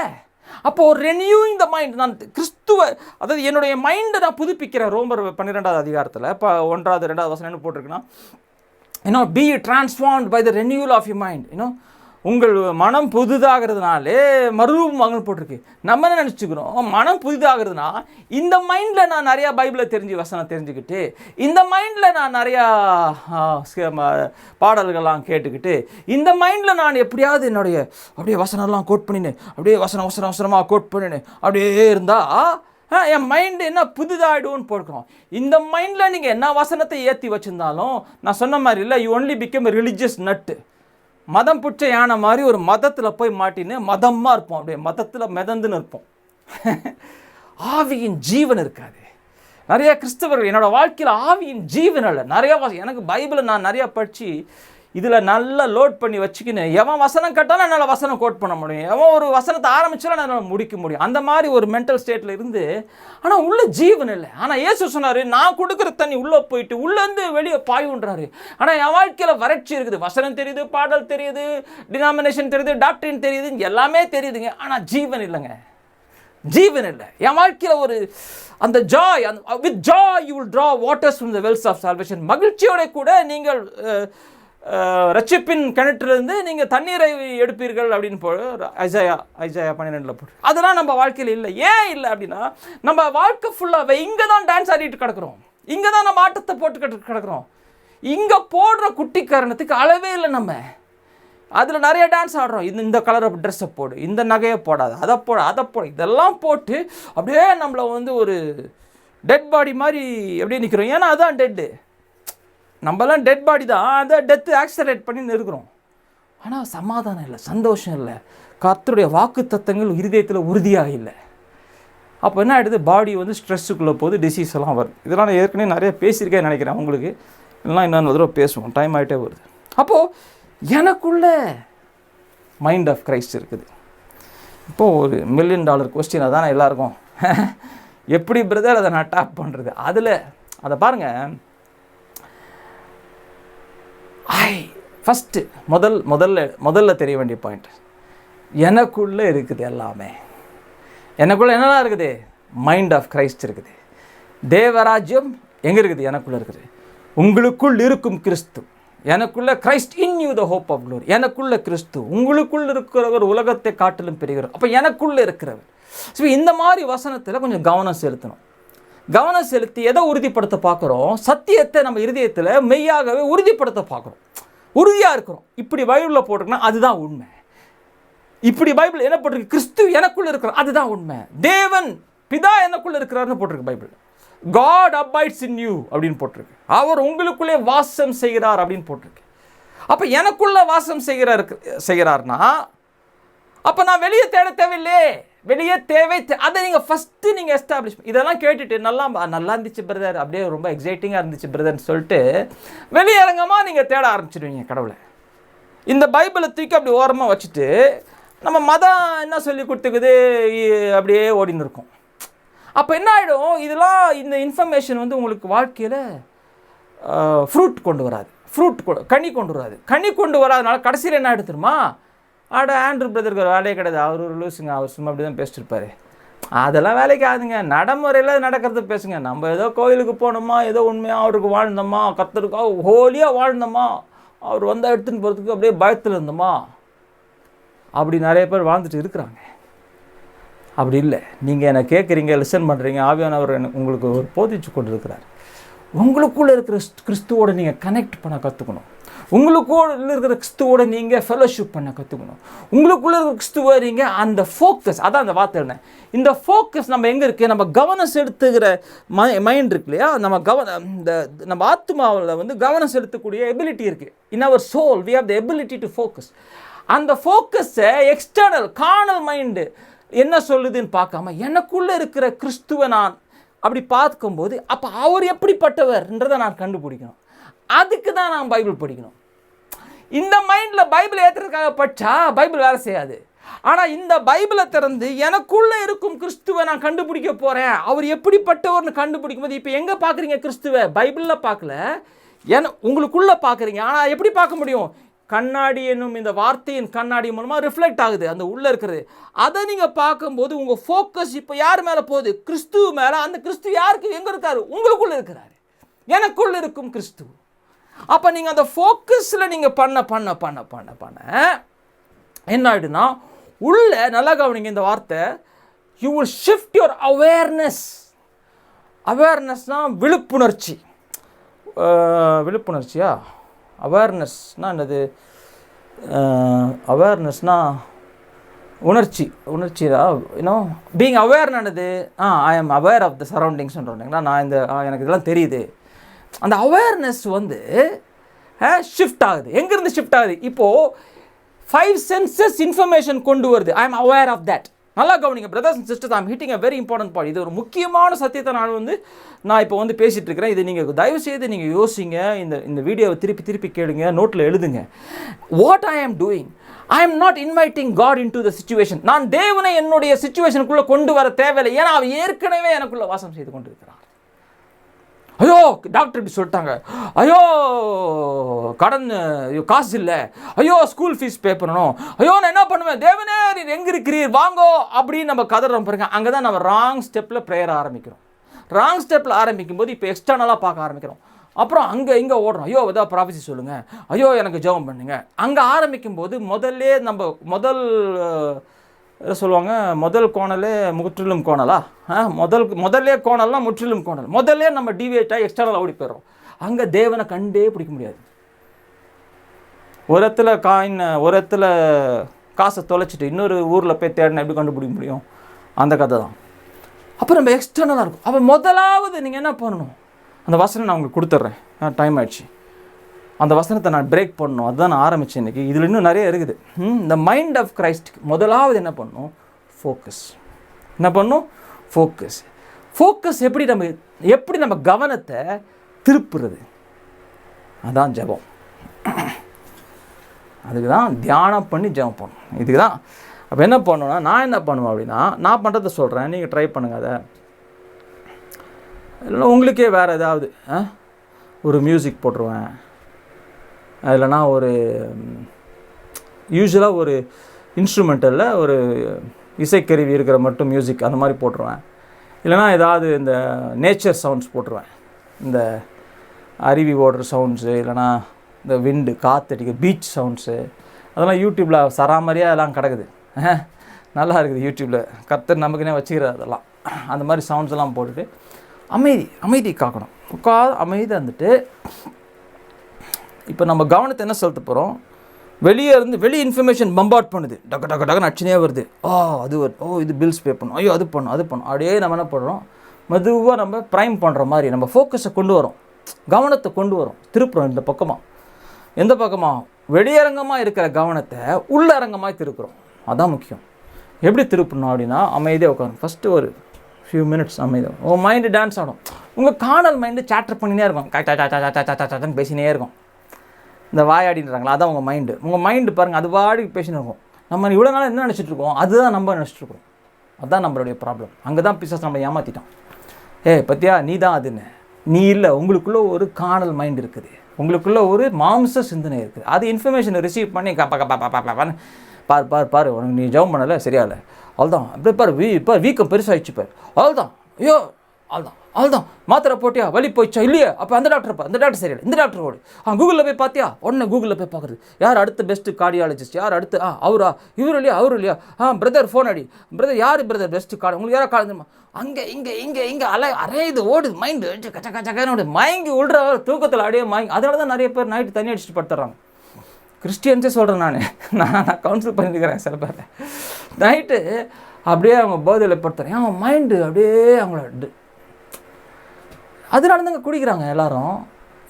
அப்போ ஒரு ரெனியூயிங் த மைண்ட், நான் கிறிஸ்துவ, அதாவது என்னுடைய மைண்டை நான் புதுப்பிக்கிறேன். ரோமர் 12வது அதிகாரத்தில் இப்போ 1வது 2வது வசனம் என்ன போட்டிருக்குன்னா, be transformed by the renewal of your mind. உங்கள் மனம் புதிதாகிறதுனாலே மறுரூபமாக போட்டிருக்கு. நம்ம என்ன நினச்சிக்கிறோம்? மனம் புதிதாகிறதுனா இந்த மைண்டில் நான் நிறையா பைபிளை வசனம் தெரிஞ்சுக்கிட்டு, இந்த மைண்டில் நான் நிறையா பாடல்கள்லாம் கேட்டுக்கிட்டு, இந்த மைண்டில் நான் எப்படியாவது என்னுடைய அப்படியே வசனம்லாம் கோட் பண்ணினேன், அப்படியே வசனமாக கோட் பண்ணினேன், அப்படியே இருந்தால் என் மைண்டு என்ன புதிதாகிடும்னு போடுறோம். இந்த மைண்டில் நீங்கள் என்ன வசனத்தை ஏற்றி வச்சுருந்தாலும் நான் சொன்ன மாதிரி இல்லை, you only become a religious நட்டு. மதம் பிடிச்ச யானை மாதிரி ஒரு மதத்தில் போய் மாட்டின்னு மதமாக இருப்போம், அப்படியே மதத்தில் மிதந்துன்னு இருப்போம். ஆவியின் ஜீவன் இருக்காது. நிறைய கிறிஸ்தவர்கள் என்னோடய வாழ்க்கையில் ஆவியின் ஜீவன் இல்லை. நிறையா எனக்கு பைபிளை நான் நிறையா படித்து இதில் நல்லா லோட் பண்ணி வச்சுக்கின்னு எவன் வசனம் கேட்டாலும் என்னால் வசனம் கோட் பண்ண முடியும், எவன் ஒரு வசனத்தை ஆரம்பித்தாலும் என்னால் முடிக்க முடியும், அந்த மாதிரி ஒரு மென்டல் ஸ்டேட்டில் இருந்து. ஆனால் உள்ள ஜீவன் இல்லை. ஆனால் இயேசு சொன்னார், நான் கொடுக்குற தண்ணி உள்ளே போயிட்டு உள்ளேருந்து வெளியே பாயுன்றாரு. ஆனால் என் வாழ்க்கையில் வறட்சி இருக்குது. வசனம் தெரியுது, பாடல் தெரியுது, டினாமினேஷன் தெரியுது, டாக்டரின் தெரியுது, எல்லாமே தெரியுதுங்க. ஆனால் ஜீவன் இல்லைங்க, ஜீவன் இல்லை. என் வாழ்க்கையில் ஒரு அந்த joy, with joy you will draw waters from the wells of salvation. மகிழ்ச்சியோட கூட நீங்கள் ரட்சிப்பின் கிணற்றிலிருந்து நீங்கள் தண்ணீரை எடுப்பீர்கள் அப்படின்னு ஐசாயா 12 போட்டு. அதெல்லாம் நம்ம வாழ்க்கையில் இல்லை. ஏன் இல்லை அப்படின்னா, நம்ம வாழ்க்கை ஃபுல்லாகவே இங்கே தான் டான்ஸ் ஆடிட்டு கிடக்கிறோம், இங்கே தான் நம்ம ஆட்டத்தை போட்டு கிடக்கிறோம். இங்கே போடுற குட்டி காரணத்துக்கு அளவே இல்லை. நம்ம அதில் நிறைய டான்ஸ் ஆடுறோம். இந்த கலரை ட்ரெஸ்ஸை போடு, இந்த நகையை போடாது, அதை போட, இதெல்லாம் போட்டு அப்படியே நம்மளை ஒரு டெட் பாடி மாதிரி அப்படியே நிற்கிறோம். ஏன்னா அதுதான் டெட்டு. நம்மலாம் டெட் பாடி தான், அதை டெத்து ஆக்சலரேட் பண்ணி இருக்கிறோம். ஆனால் சமாதானம் இல்லை, சந்தோஷம் இல்லை, கர்த்தருடைய வாக்கு தத்தங்கள் இருதயத்தில் உறுதியாக இல்லை. அப்போ என்ன ஆகிடுது? பாடி ஸ்ட்ரெஸ்ஸுக்குள்ளே போகுது, டிசீஸ் எல்லாம் வருது. இதெல்லாம் நான் ஏற்கனவே நிறைய பேசியிருக்கேன் நினைக்கிறேன் உங்களுக்கு. இதெல்லாம் இன்னொன்று தடவை பேசுவோம், டைம் ஆகிட்டே வருது. அப்போது எனக்குள்ள மைண்ட் ஆஃப் கிரைஸ்ட் இருக்குது. இப்போது ஒரு $1 மில்லியன் கொஸ்டின் அதான் எல்லாருக்கும், எப்படி பிரதர் அதை நான் டாப் பண்ணுறது? அதை பாருங்கள். ஃபஸ்ட்டு முதல்ல தெரிய வேண்டிய பாயிண்ட், எனக்குள்ளே இருக்குது எல்லாமே. எனக்குள்ளே என்னெல்லாம் இருக்குது? மைண்ட் ஆஃப் கிரைஸ்ட் இருக்குது. தேவராஜ்யம் எங்கே இருக்குது? எனக்குள்ளே இருக்குது. உங்களுக்குள் இருக்கும் கிறிஸ்து, எனக்குள்ள Christ in you the hope of glory. எனக்குள்ள கிறிஸ்து, உங்களுக்குள் இருக்கிறவர் உலகத்தை காட்டிலும் பெரியவர். அப்போ எனக்குள்ளே இருக்கிறவர். ஸோ இந்த மாதிரி வசனத்தில் கொஞ்சம் கவனம் செலுத்தணும். கவனம் செலுத்தி எதை உறுதிப்படுத்த பார்க்குறோம்? சத்தியத்தை நம்ம இருதயத்தில் மெய்யாகவே உறுதிப்படுத்த பார்க்குறோம், உறுதியாக இருக்கிறோம். இப்படி பைபிளில் போட்டிருக்குன்னா அதுதான் உண்மை. இப்படி பைபிள் என்ன போட்டிருக்கு? கிறிஸ்து எனக்குள்ளே இருக்கிறார், அதுதான் உண்மை. தேவன் பிதா எனக்குள்ளே இருக்கிறார்னு போட்டிருக்கு Bible. God abides in you அப்படின்னு போட்டிருக்கு. அவர் உங்களுக்குள்ளே வாசம் செய்கிறார் அப்படின்னு போட்டிருக்கு. அப்போ எனக்குள்ள வாசம் செய்கிறார்னா அப்போ நான் வெளியே தேட தேவையில்லையே. வெளியே தேவை, அதை நீங்கள் ஃபஸ்ட்டு நீங்கள் எஸ்டாப்ளிஷ். இதெல்லாம் கேட்டுட்டு நல்லா இருந்துச்சு பிரதர், அப்படியே ரொம்ப எக்ஸைட்டிங்காக இருந்துச்சு பிரதர்னு சொல்லிட்டு வெளியரங்கமாக நீங்கள் தேட ஆரம்பிச்சிடுவீங்க கடவுளை. இந்த பைபிளை தூக்கி அப்படி ஓரமாக வச்சுட்டு நம்ம மதம் என்ன சொல்லி கொடுத்துக்குது அப்படியே ஓடின்னு இருக்கும். அப்போ என்ன ஆகிடும்? இதெல்லாம் இந்த இன்ஃபர்மேஷன் உங்களுக்கு வாழ்க்கையில் ஃப்ரூட் கொண்டு வராது, கனி கொண்டு வராது. கனி கொண்டு வராதனால கடைசியில் என்ன எடுத்துருமா, ஆண்ட்ரூ பிரதருக்கு ஒரு வேலையே கிடையாது, அவர் ஒரு லூசுங்க, அவர் சும்மா அப்படி தான் பேசிட்டு இருப்பார். அதெல்லாம் வேலைக்கு ஆகுதுங்க, நடைமுறையில் நடக்கிறது பேசுங்க. நம்ம ஏதோ கோயிலுக்கு போனோமா, ஏதோ உண்மையாக அவருக்கு வாழ்ந்தோமா, கர்த்தருக்காக ஹோலியாக வாழ்ந்தோமா, அவர் வந்தால் எடுத்துன்னு போகிறதுக்கு அப்படியே பயத்தில் இருந்தோமா, அப்படி நிறைய பேர் வாழ்ந்துட்டு இருக்கிறாங்க. அப்படி இல்லை. நீங்கள் என்னை கேட்குறீங்க, லிசன் பண்ணுறீங்க, ஆவியானவர் உங்களுக்கு ஒரு போதிச்சு கொண்டு இருக்கிறார். உங்களுக்குள்ளே இருக்கிற கிறிஸ்துவோட நீங்கள் கனெக்ட் பண்ண கற்றுக்கணும். உங்களுக்குள்ள இருக்கிற கிறிஸ்துவோட நீங்கள் ஃபெலோஷிப் பண்ண கற்றுக்கணும். உங்களுக்குள்ளே இருக்கிற கிறிஸ்துவ நீங்கள் அந்த ஃபோக்கஸ், அதான் அந்த வார்த்தை என்ன, இந்த ஃபோக்கஸ் நம்ம எங்கே இருக்குது, நம்ம கவனம் செலுத்துகிற மைண்ட் இருக்கு இல்லையா, நம்ம ஆத்மாவில் வந்து கவனம் செலுத்தக்கூடிய எபிலிட்டி இருக்குது. In our soul we have the ability to focus. அந்த ஃபோக்கஸை எக்ஸ்டர்னல் கார்னல் மைண்டு என்ன சொல்லுதுன்னு பார்க்காம எனக்குள்ளே இருக்கிற கிறிஸ்துவை நான் அப்படி பார்க்கும்போது அப்போ அவர் எப்படிப்பட்டவர்ன்றதை நான் கண்டுபிடிக்கணும். அதுக்கு தான் நான் பைபிள் படிக்கணும். இந்த மைண்டில் பைபிள் ஏற்றுறதுக்காக படித்தா பைபிள் வேலை செய்யாது. ஆனால் இந்த பைபிளை திறந்து எனக்குள்ளே இருக்கும் கிறிஸ்துவை நான் கண்டுபிடிக்க போகிறேன், அவர் எப்படிப்பட்டவர்னு கண்டுபிடிக்கும் போது இப்போ எங்கே பார்க்குறீங்க கிறிஸ்துவை? பைபிளில் பார்க்கல, உங்களுக்குள்ளே பார்க்குறீங்க. ஆனால் எப்படி பார்க்க முடியும்? கண்ணாடி என்னும் இந்த வார்த்தையின் கண்ணாடி மூலமாக ரிஃப்ளெக்ட் ஆகுது அந்த உள்ளே இருக்கிறது. அதை நீங்கள் பார்க்கும்போது உங்கள் ஃபோக்கஸ் இப்போ யார் மேலே போகுது? கிறிஸ்துவ மேலே. அந்த கிறிஸ்து யாருக்கு எங்கே இருக்காரு? உங்களுக்குள்ளே இருக்கிறாரு. எனக்குள்ளே இருக்கும் கிறிஸ்து. அப்போ நீங்கள் அந்த ஃபோக்கஸில் நீங்கள் பண்ண பண்ண பண்ண பண்ண பண்ண என்ன ஆகிடுனா, உள்ள நல்லா கவனிங்க இந்த வார்த்தை, you will shift your awareness. அவேர்னஸ்னால் விழிப்புணர்ச்சி. விழிப்புணர்ச்சியா? அவேர்னஸ்னால் என்னது? அவேர்னஸ்னால் உணர்ச்சியா? இன்னும் பீங் அவேர்னானது I am aware of the சரௌண்டிங்ஸ்ன்றீங்களா, நான் எனக்கு இதெல்லாம் தெரியுது. அந்த அவேர்னஸ் வந்து ஷிஃப்ட் ஆகுது. எங்கேருந்து ஷிஃப்ட் ஆகுது? இப்போது 5 சென்சஸ் இன்ஃபர்மேஷன் கொண்டு வருது. I am aware of that. நல்லா கவனிங்க brothers and sisters, I'm hitting a very important point. இது ஒரு முக்கியமான சத்தியத்தை நான் இப்போ வந்து பேசிகிட்டு இருக்கிறேன். இது நீங்கள் தயவு செய்து நீங்கள் யோசிங்க, இந்த வீடியோவை திருப்பி கேளுங்க, நோட்டில் எழுதுங்க. What I am doing, I am not inviting God into the situation. நான் தேவனை என்னுடைய சிச்சுவேஷனுக்குள்ளே கொண்டு வர தேவையில்லை. ஏன்னா அவர் ஏற்கனவே எனக்குள்ளே வாசம் செய்து கொண்டு இருக்கிறார். ஐயோ டாக்டர் இப்படி சொல்லிட்டாங்க, ஐயோ காசு இல்லை, ஐயோ ஸ்கூல் ஃபீஸ் பே பண்ணணும், ஐயோ நான் என்ன பண்ணுவேன், தேவனே நீர் எங்கே இருக்கிறீர் வாங்கோ அப்படின்னு நம்ம கதறோம் பாருங்க. அங்கே தான் நம்ம ராங் ஸ்டெப்பில் ப்ரேயர் ஆரம்பிக்கிறோம். ராங் ஸ்டெப்பில் ஆரம்பிக்கும் போது இப்போ எக்ஸ்டர்னலாக பார்க்க ஆரம்பிக்கிறோம். அப்புறம் அங்கே இங்கே ஓடுறோம். ஐயோ ஏதாவது ப்ராஃபஸி சொல்லுங்கள், ஐயோ எனக்கு ஜெபம் பண்ணுங்க. அங்கே ஆரம்பிக்கும் போது சொல்லுவாங்க, முதல் கோணலே முற்றிலும் கோணலா, முதல்லே கோணல்லாம் முற்றிலும் கோணல். முதல்ல நம்ம டிவியேட்டாக எக்ஸ்டர்னல் ஓடி போயிடுறோம். அங்கே தேவனை கண்டே பிடிக்க முடியாது. ஒரு இடத்துல காசை தொலைச்சிட்டு இன்னொரு ஊரில் போய் தேடினா எப்படி கண்டுபிடிக்க முடியும்? அந்த கதை தான். அப்போ நம்ம எக்ஸ்டர்னலாக இருக்கும். அப்போ முதலாவது நீங்கள் என்ன பண்ணணும்? அந்த வசனம் நான் உங்களுக்கு கொடுத்துட்றேன், டைம் ஆயிடுச்சு. அந்த வசனத்தை நான் பிரேக் பண்ணணும். அதுதான் நான் ஆரம்பித்தேன் இன்றைக்கி. இதில் இன்னும் நிறைய இருக்குது. இந்த மைண்ட் ஆஃப் கிரைஸ்ட்க்கு முதலாவது என்ன பண்ணணும்? ஃபோக்கஸ். என்ன பண்ணணும்? ஃபோக்கஸ். எப்படி நம்ம கவனத்தை திருப்புறது? அதான் ஜெபம். அதுக்கு தான் தியானம் பண்ணி ஜெபம் பண்ணணும். இதுக்கு தான். அப்போ என்ன பண்ணணும்னா, நான் என்ன பண்ணுவேன் அப்படின்னா, நான் பண்ணுறதை சொல்கிறேன், நீங்கள் ட்ரை பண்ணுங்கள். அதை இல்லைன்னா உங்களுக்கே வேறு ஏதாவது ஒரு மியூசிக் போட்டுருவேன், இல்லைனா ஒரு யூஸ்வலாக ஒரு இன்ஸ்ட்ருமெண்டலில் ஒரு இசைக்கருவி இருக்கிற மட்டும் மியூசிக் அந்த மாதிரி போட்டுருவேன். இல்லைனா ஏதாவது இந்த நேச்சர் சவுண்ட்ஸ் போட்டுருவேன், இந்த அருவி ஓடுற சவுண்ட்ஸு, இல்லைனா இந்த விண்டு காற்றடிக்க பீச் சவுண்ட்ஸு. அதெல்லாம் யூடியூப்பில் சராமரியாக எல்லாம் கிடக்குது, நல்லா இருக்குது. யூடியூப்பில் கர்த்தர் நமக்குன்னே வச்சுக்கிறார். அதெல்லாம் அந்த மாதிரி சவுண்ட்ஸ் எல்லாம் போட்டுட்டு அமைதி காக்கணும். அமைதி வந்துட்டு இப்போ நம்ம கவனத்தை என்ன செலுத்த போகிறோம்? வெளியே இன்ஃபர்மேஷன் பம்பார்ட் பண்ணுது, டக்குன்னு அடிச்சுனே வருது. அது வருது, இது பில்ஸ் பே பண்ணணும், ஐயோ அது பண்ணும். அப்படியே நம்ம என்ன பண்ணுறோம்? மெதுவாக நம்ம ப்ரைம் பண்ணுற மாதிரி நம்ம ஃபோக்கஸை கொண்டு வரோம், கவனத்தை கொண்டு வரோம், திருப்புறோம். இந்த பக்கமாக எந்த பக்கமாக? வெளியரங்கமாக இருக்கிற கவனத்தை உள்ளரங்கமாக திருப்புறோம். அதான் முக்கியம். எப்படி திருப்பணும் அப்படின்னா, அமைதியாக உட்காரும். ஃபஸ்ட்டு ஒரு ஃபியூ மினிட்ஸ் அமைதியாக. உங்கள் மைண்டு டான்ஸ் ஆடும். உங்கள் காணல் மைண்டு சேட்டர் பண்ணினே இருக்கும், காட்டான்னு பேசினே இருக்கும். இந்த வாயாடின்றாங்களா, அதான் உங்கள் மைண்டு பாருங்கள், அது வாடிக்கு பேசினு இருக்கும். நம்ம இவ்வளோ நாள் என்ன நினச்சிட்ருக்கோம்? அதுதான் நம்ம நினச்சிட்ருக்கோம். அதுதான் நம்மளுடைய ப்ராப்ளம். அங்கே தான் பிசாசு நம்ம ஏமாற்றிட்டோம். பத்தியா நீ தான் அதுன்னு, நீ இல்லை, உங்களுக்குள்ளே ஒரு காணல் மைண்ட் இருக்குது, உங்களுக்குள்ளே ஒரு மாம்ச சிந்தனை இருக்குது. அது இன்ஃபர்மேஷனை ரிசீவ் பண்ணி பார் பார் பார் உனக்கு நீ ஜெபம் பண்ணலை சரியா இல்லை, அவ்வளோதான் அப்படியே பார் இப்போ வீக்கம் பெருசாகிடுச்சு பார், அவ்வளோதான் ஐயோ அவ்வளோதான் மாத்திரை போட்டியா வலி போயிடுச்சா இல்லையா, அப்போ அந்த டாக்டர் சரியில்லை, இந்த டாக்டர் ஓடு, கூகுளில் போய் பார்த்தியா, உடனே கூகுளில் போய் பார்க்குறது யார் அடுத்த பெஸ்ட்டு கார்டியாலஜிஸ்ட், யார் அடுத்து அவரா இவர் இல்லையா பிரதர் ஃபோன் அடி, பிரதர் யார் பிரதர் பெஸ்ட்டு கார்டு, உங்களுக்கு யாரா கார்டு அங்கே இங்கே அரையுது ஓடுது மைண்டு கச்ச கச்சக்கன்னு மயங்கி விடுற தூக்கத்தில் அப்படியே மயங்கி. அதனால தான் நிறைய பேர் நைட்டு தண்ணி அடிச்சுட்டு படுத்துறாங்க. கிறிஸ்டியன்ஸே சொல்கிறேன், நான் கவுன்சில் பண்ணியிருக்கிறேன் சில பேர். நைட்டு அப்படியே அவங்க போதையில் படுத்துறேன், அவங்க மைண்டு அப்படியே அவங்கள அதனால தாங்க குடிக்கிறாங்க எல்லாரும்.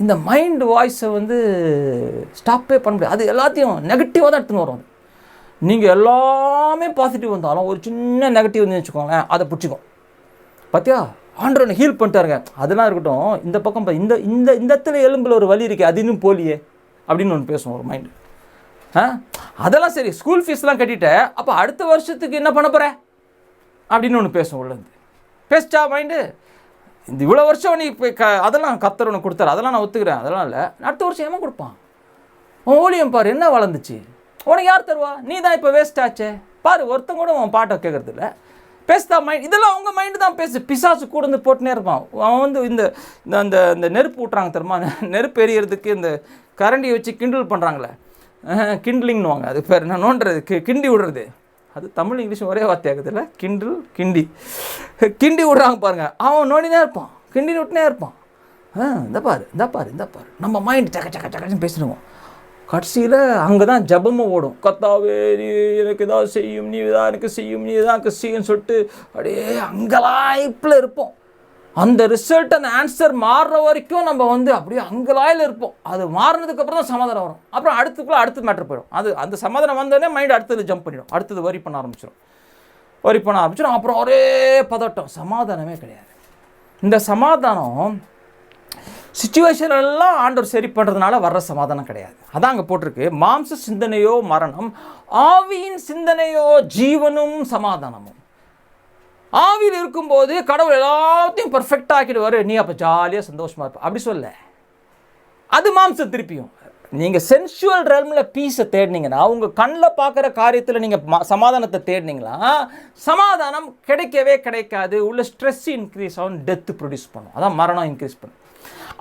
இந்த மைண்டு வாய்ஸை வந்து ஸ்டாப்பே பண்ண முடியாது. அது எல்லாத்தையும் நெகட்டிவாக தான் எடுத்துன்னு வரும். நீங்கள் எல்லாமே பாசிட்டிவ் வந்தாலும் ஒரு சின்ன நெகட்டிவ் வந்து வச்சுக்கோங்களேன், அதை பிடிச்சிக்கும். பார்த்தியா ஆண்டவனை ஹீல் பண்ணிட்டாருங்க, அதெல்லாம் இருக்கட்டும். இந்த பக்கம் இந்த இந்த இந்த இடத்துல எலும்பில் ஒரு வலி இருக்குது, அது இன்னும் போலியே அப்படின்னு ஒன்று பேசுவோம் ஒரு மைண்டு. அதெல்லாம் சரி, ஸ்கூல் ஃபீஸ்லாம் கட்டிட்ட, அப்போ அடுத்த வருஷத்துக்கு என்ன பண்ண போகிற அப்படின்னு ஒன்று பேசுவோம் உள்ளேருந்து. பேசிட்டா மைண்டு இந்த இவ்வளோ வருஷம் நீ இப்போ அதெல்லாம் கத்தர் உனக்கு கொடுத்தாரு, அதெல்லாம் நான் ஒத்துக்கிறேன், அதெல்லாம் இல்லை. அடுத்த வருஷம் ஏமா கொடுப்பான்? உன் ஊழியம் பாரு என்ன வளர்ந்துச்சு, உனக்கு யார் தருவா? நீ தான் இப்போ வேஸ்ட் ஆச்சே பாரு. ஒருத்தங்க கூட உன் பாட்டை கேட்கறது இல்லை. பேசுதா மைண்ட், இதெல்லாம் உங்கள் மைண்டு தான் பேசு. பிசாசு கூட வந்து போட்டுனே இருப்பான். அவன் வந்து இந்த இந்த இந்த நெருப்பு விட்றாங்க தெரியுமா, நெருப்பு எரியறதுக்கு இந்த கரண்டியை வச்சு கிண்டில் பண்ணுறாங்களே, கிண்டிலிங்னுவாங்க, அது பேர் என்ன நோண்டுறது, கிண்டி விடுறது. அது தமிழ் இங்கிலீஷ் ஒரே வார்த்தை ஆகுது இல்லை, கிண்டி விடுறாங்க பாருங்கள். அவன் நோண்டினே இருப்பான், கிண்டி விட்டுனே இருப்பான். இந்த பாரு நம்ம மைண்ட் சக்கன்னு பேசிடுவோம். கடைசியில் அங்கே தான் ஜபமும் ஓடும். கர்த்தாவே நீ எனக்கு ஏதாவது செய்யும், நீ இதாக எனக்கு செய்யும், நீ இதாக எனக்கு செய்யும்னு சொல்லிட்டு அப்படியே அங்கலாய்ப்பில் இருப்போம். அந்த ரிசல்ட் அந்த ஆன்சர் மாறுற வரைக்கும் நம்ம வந்து அப்படியே அங்கலாயில் இருப்போம். அது மாறினதுக்கப்புறம் தான் சமாதானம் வரும். அப்புறம் அடுத்த மேட்ரு போயிடும். அது அந்த சமாதானம் வந்தோடனே மைண்ட் அடுத்தது ஜம்ப் பண்ணிடும், அடுத்தது வரி பண்ண ஆரம்பிச்சிடும். அப்புறம் ஒரே பதட்டம், சமாதானமே கிடையாது. இந்த சமாதானம் சிச்சுவேஷன் எல்லாம் ஆண்டவர் சரி பண்ணுறதுனால வர்ற சமாதானம் கிடையாது. அதான் அங்கே போட்டிருக்கு, மாம்ச சிந்தனையோ மரணம், ஆவியின் சிந்தனையோ ஜீவனும் சமாதானமும். ஆவியில் இருக்கும்போது கடவுள் எல்லாத்தையும் பர்ஃபெக்டாக ஆக்கிடுவார், நீ அப்போ ஜாலியாக சந்தோஷமாக இருப்ப அப்படி சொல்ல. அது மாம்சம். திருப்பியும் நீங்கள் சென்சுவல் ரெல்மில் பீஸை தேடினீங்கன்னா, உங்கள் கண்ணில் பார்க்குற காரியத்தில் நீங்கள் சமாதானத்தை தேடினீங்களா, சமாதானம் கிடைக்கவே கிடைக்காது. உள்ள ஸ்ட்ரெஸ் இன்க்ரீஸ் ஆகும், டெத்து ப்ரொடியூஸ் பண்ணும், அதான் மரணம் இன்க்ரீஸ் பண்ணும்.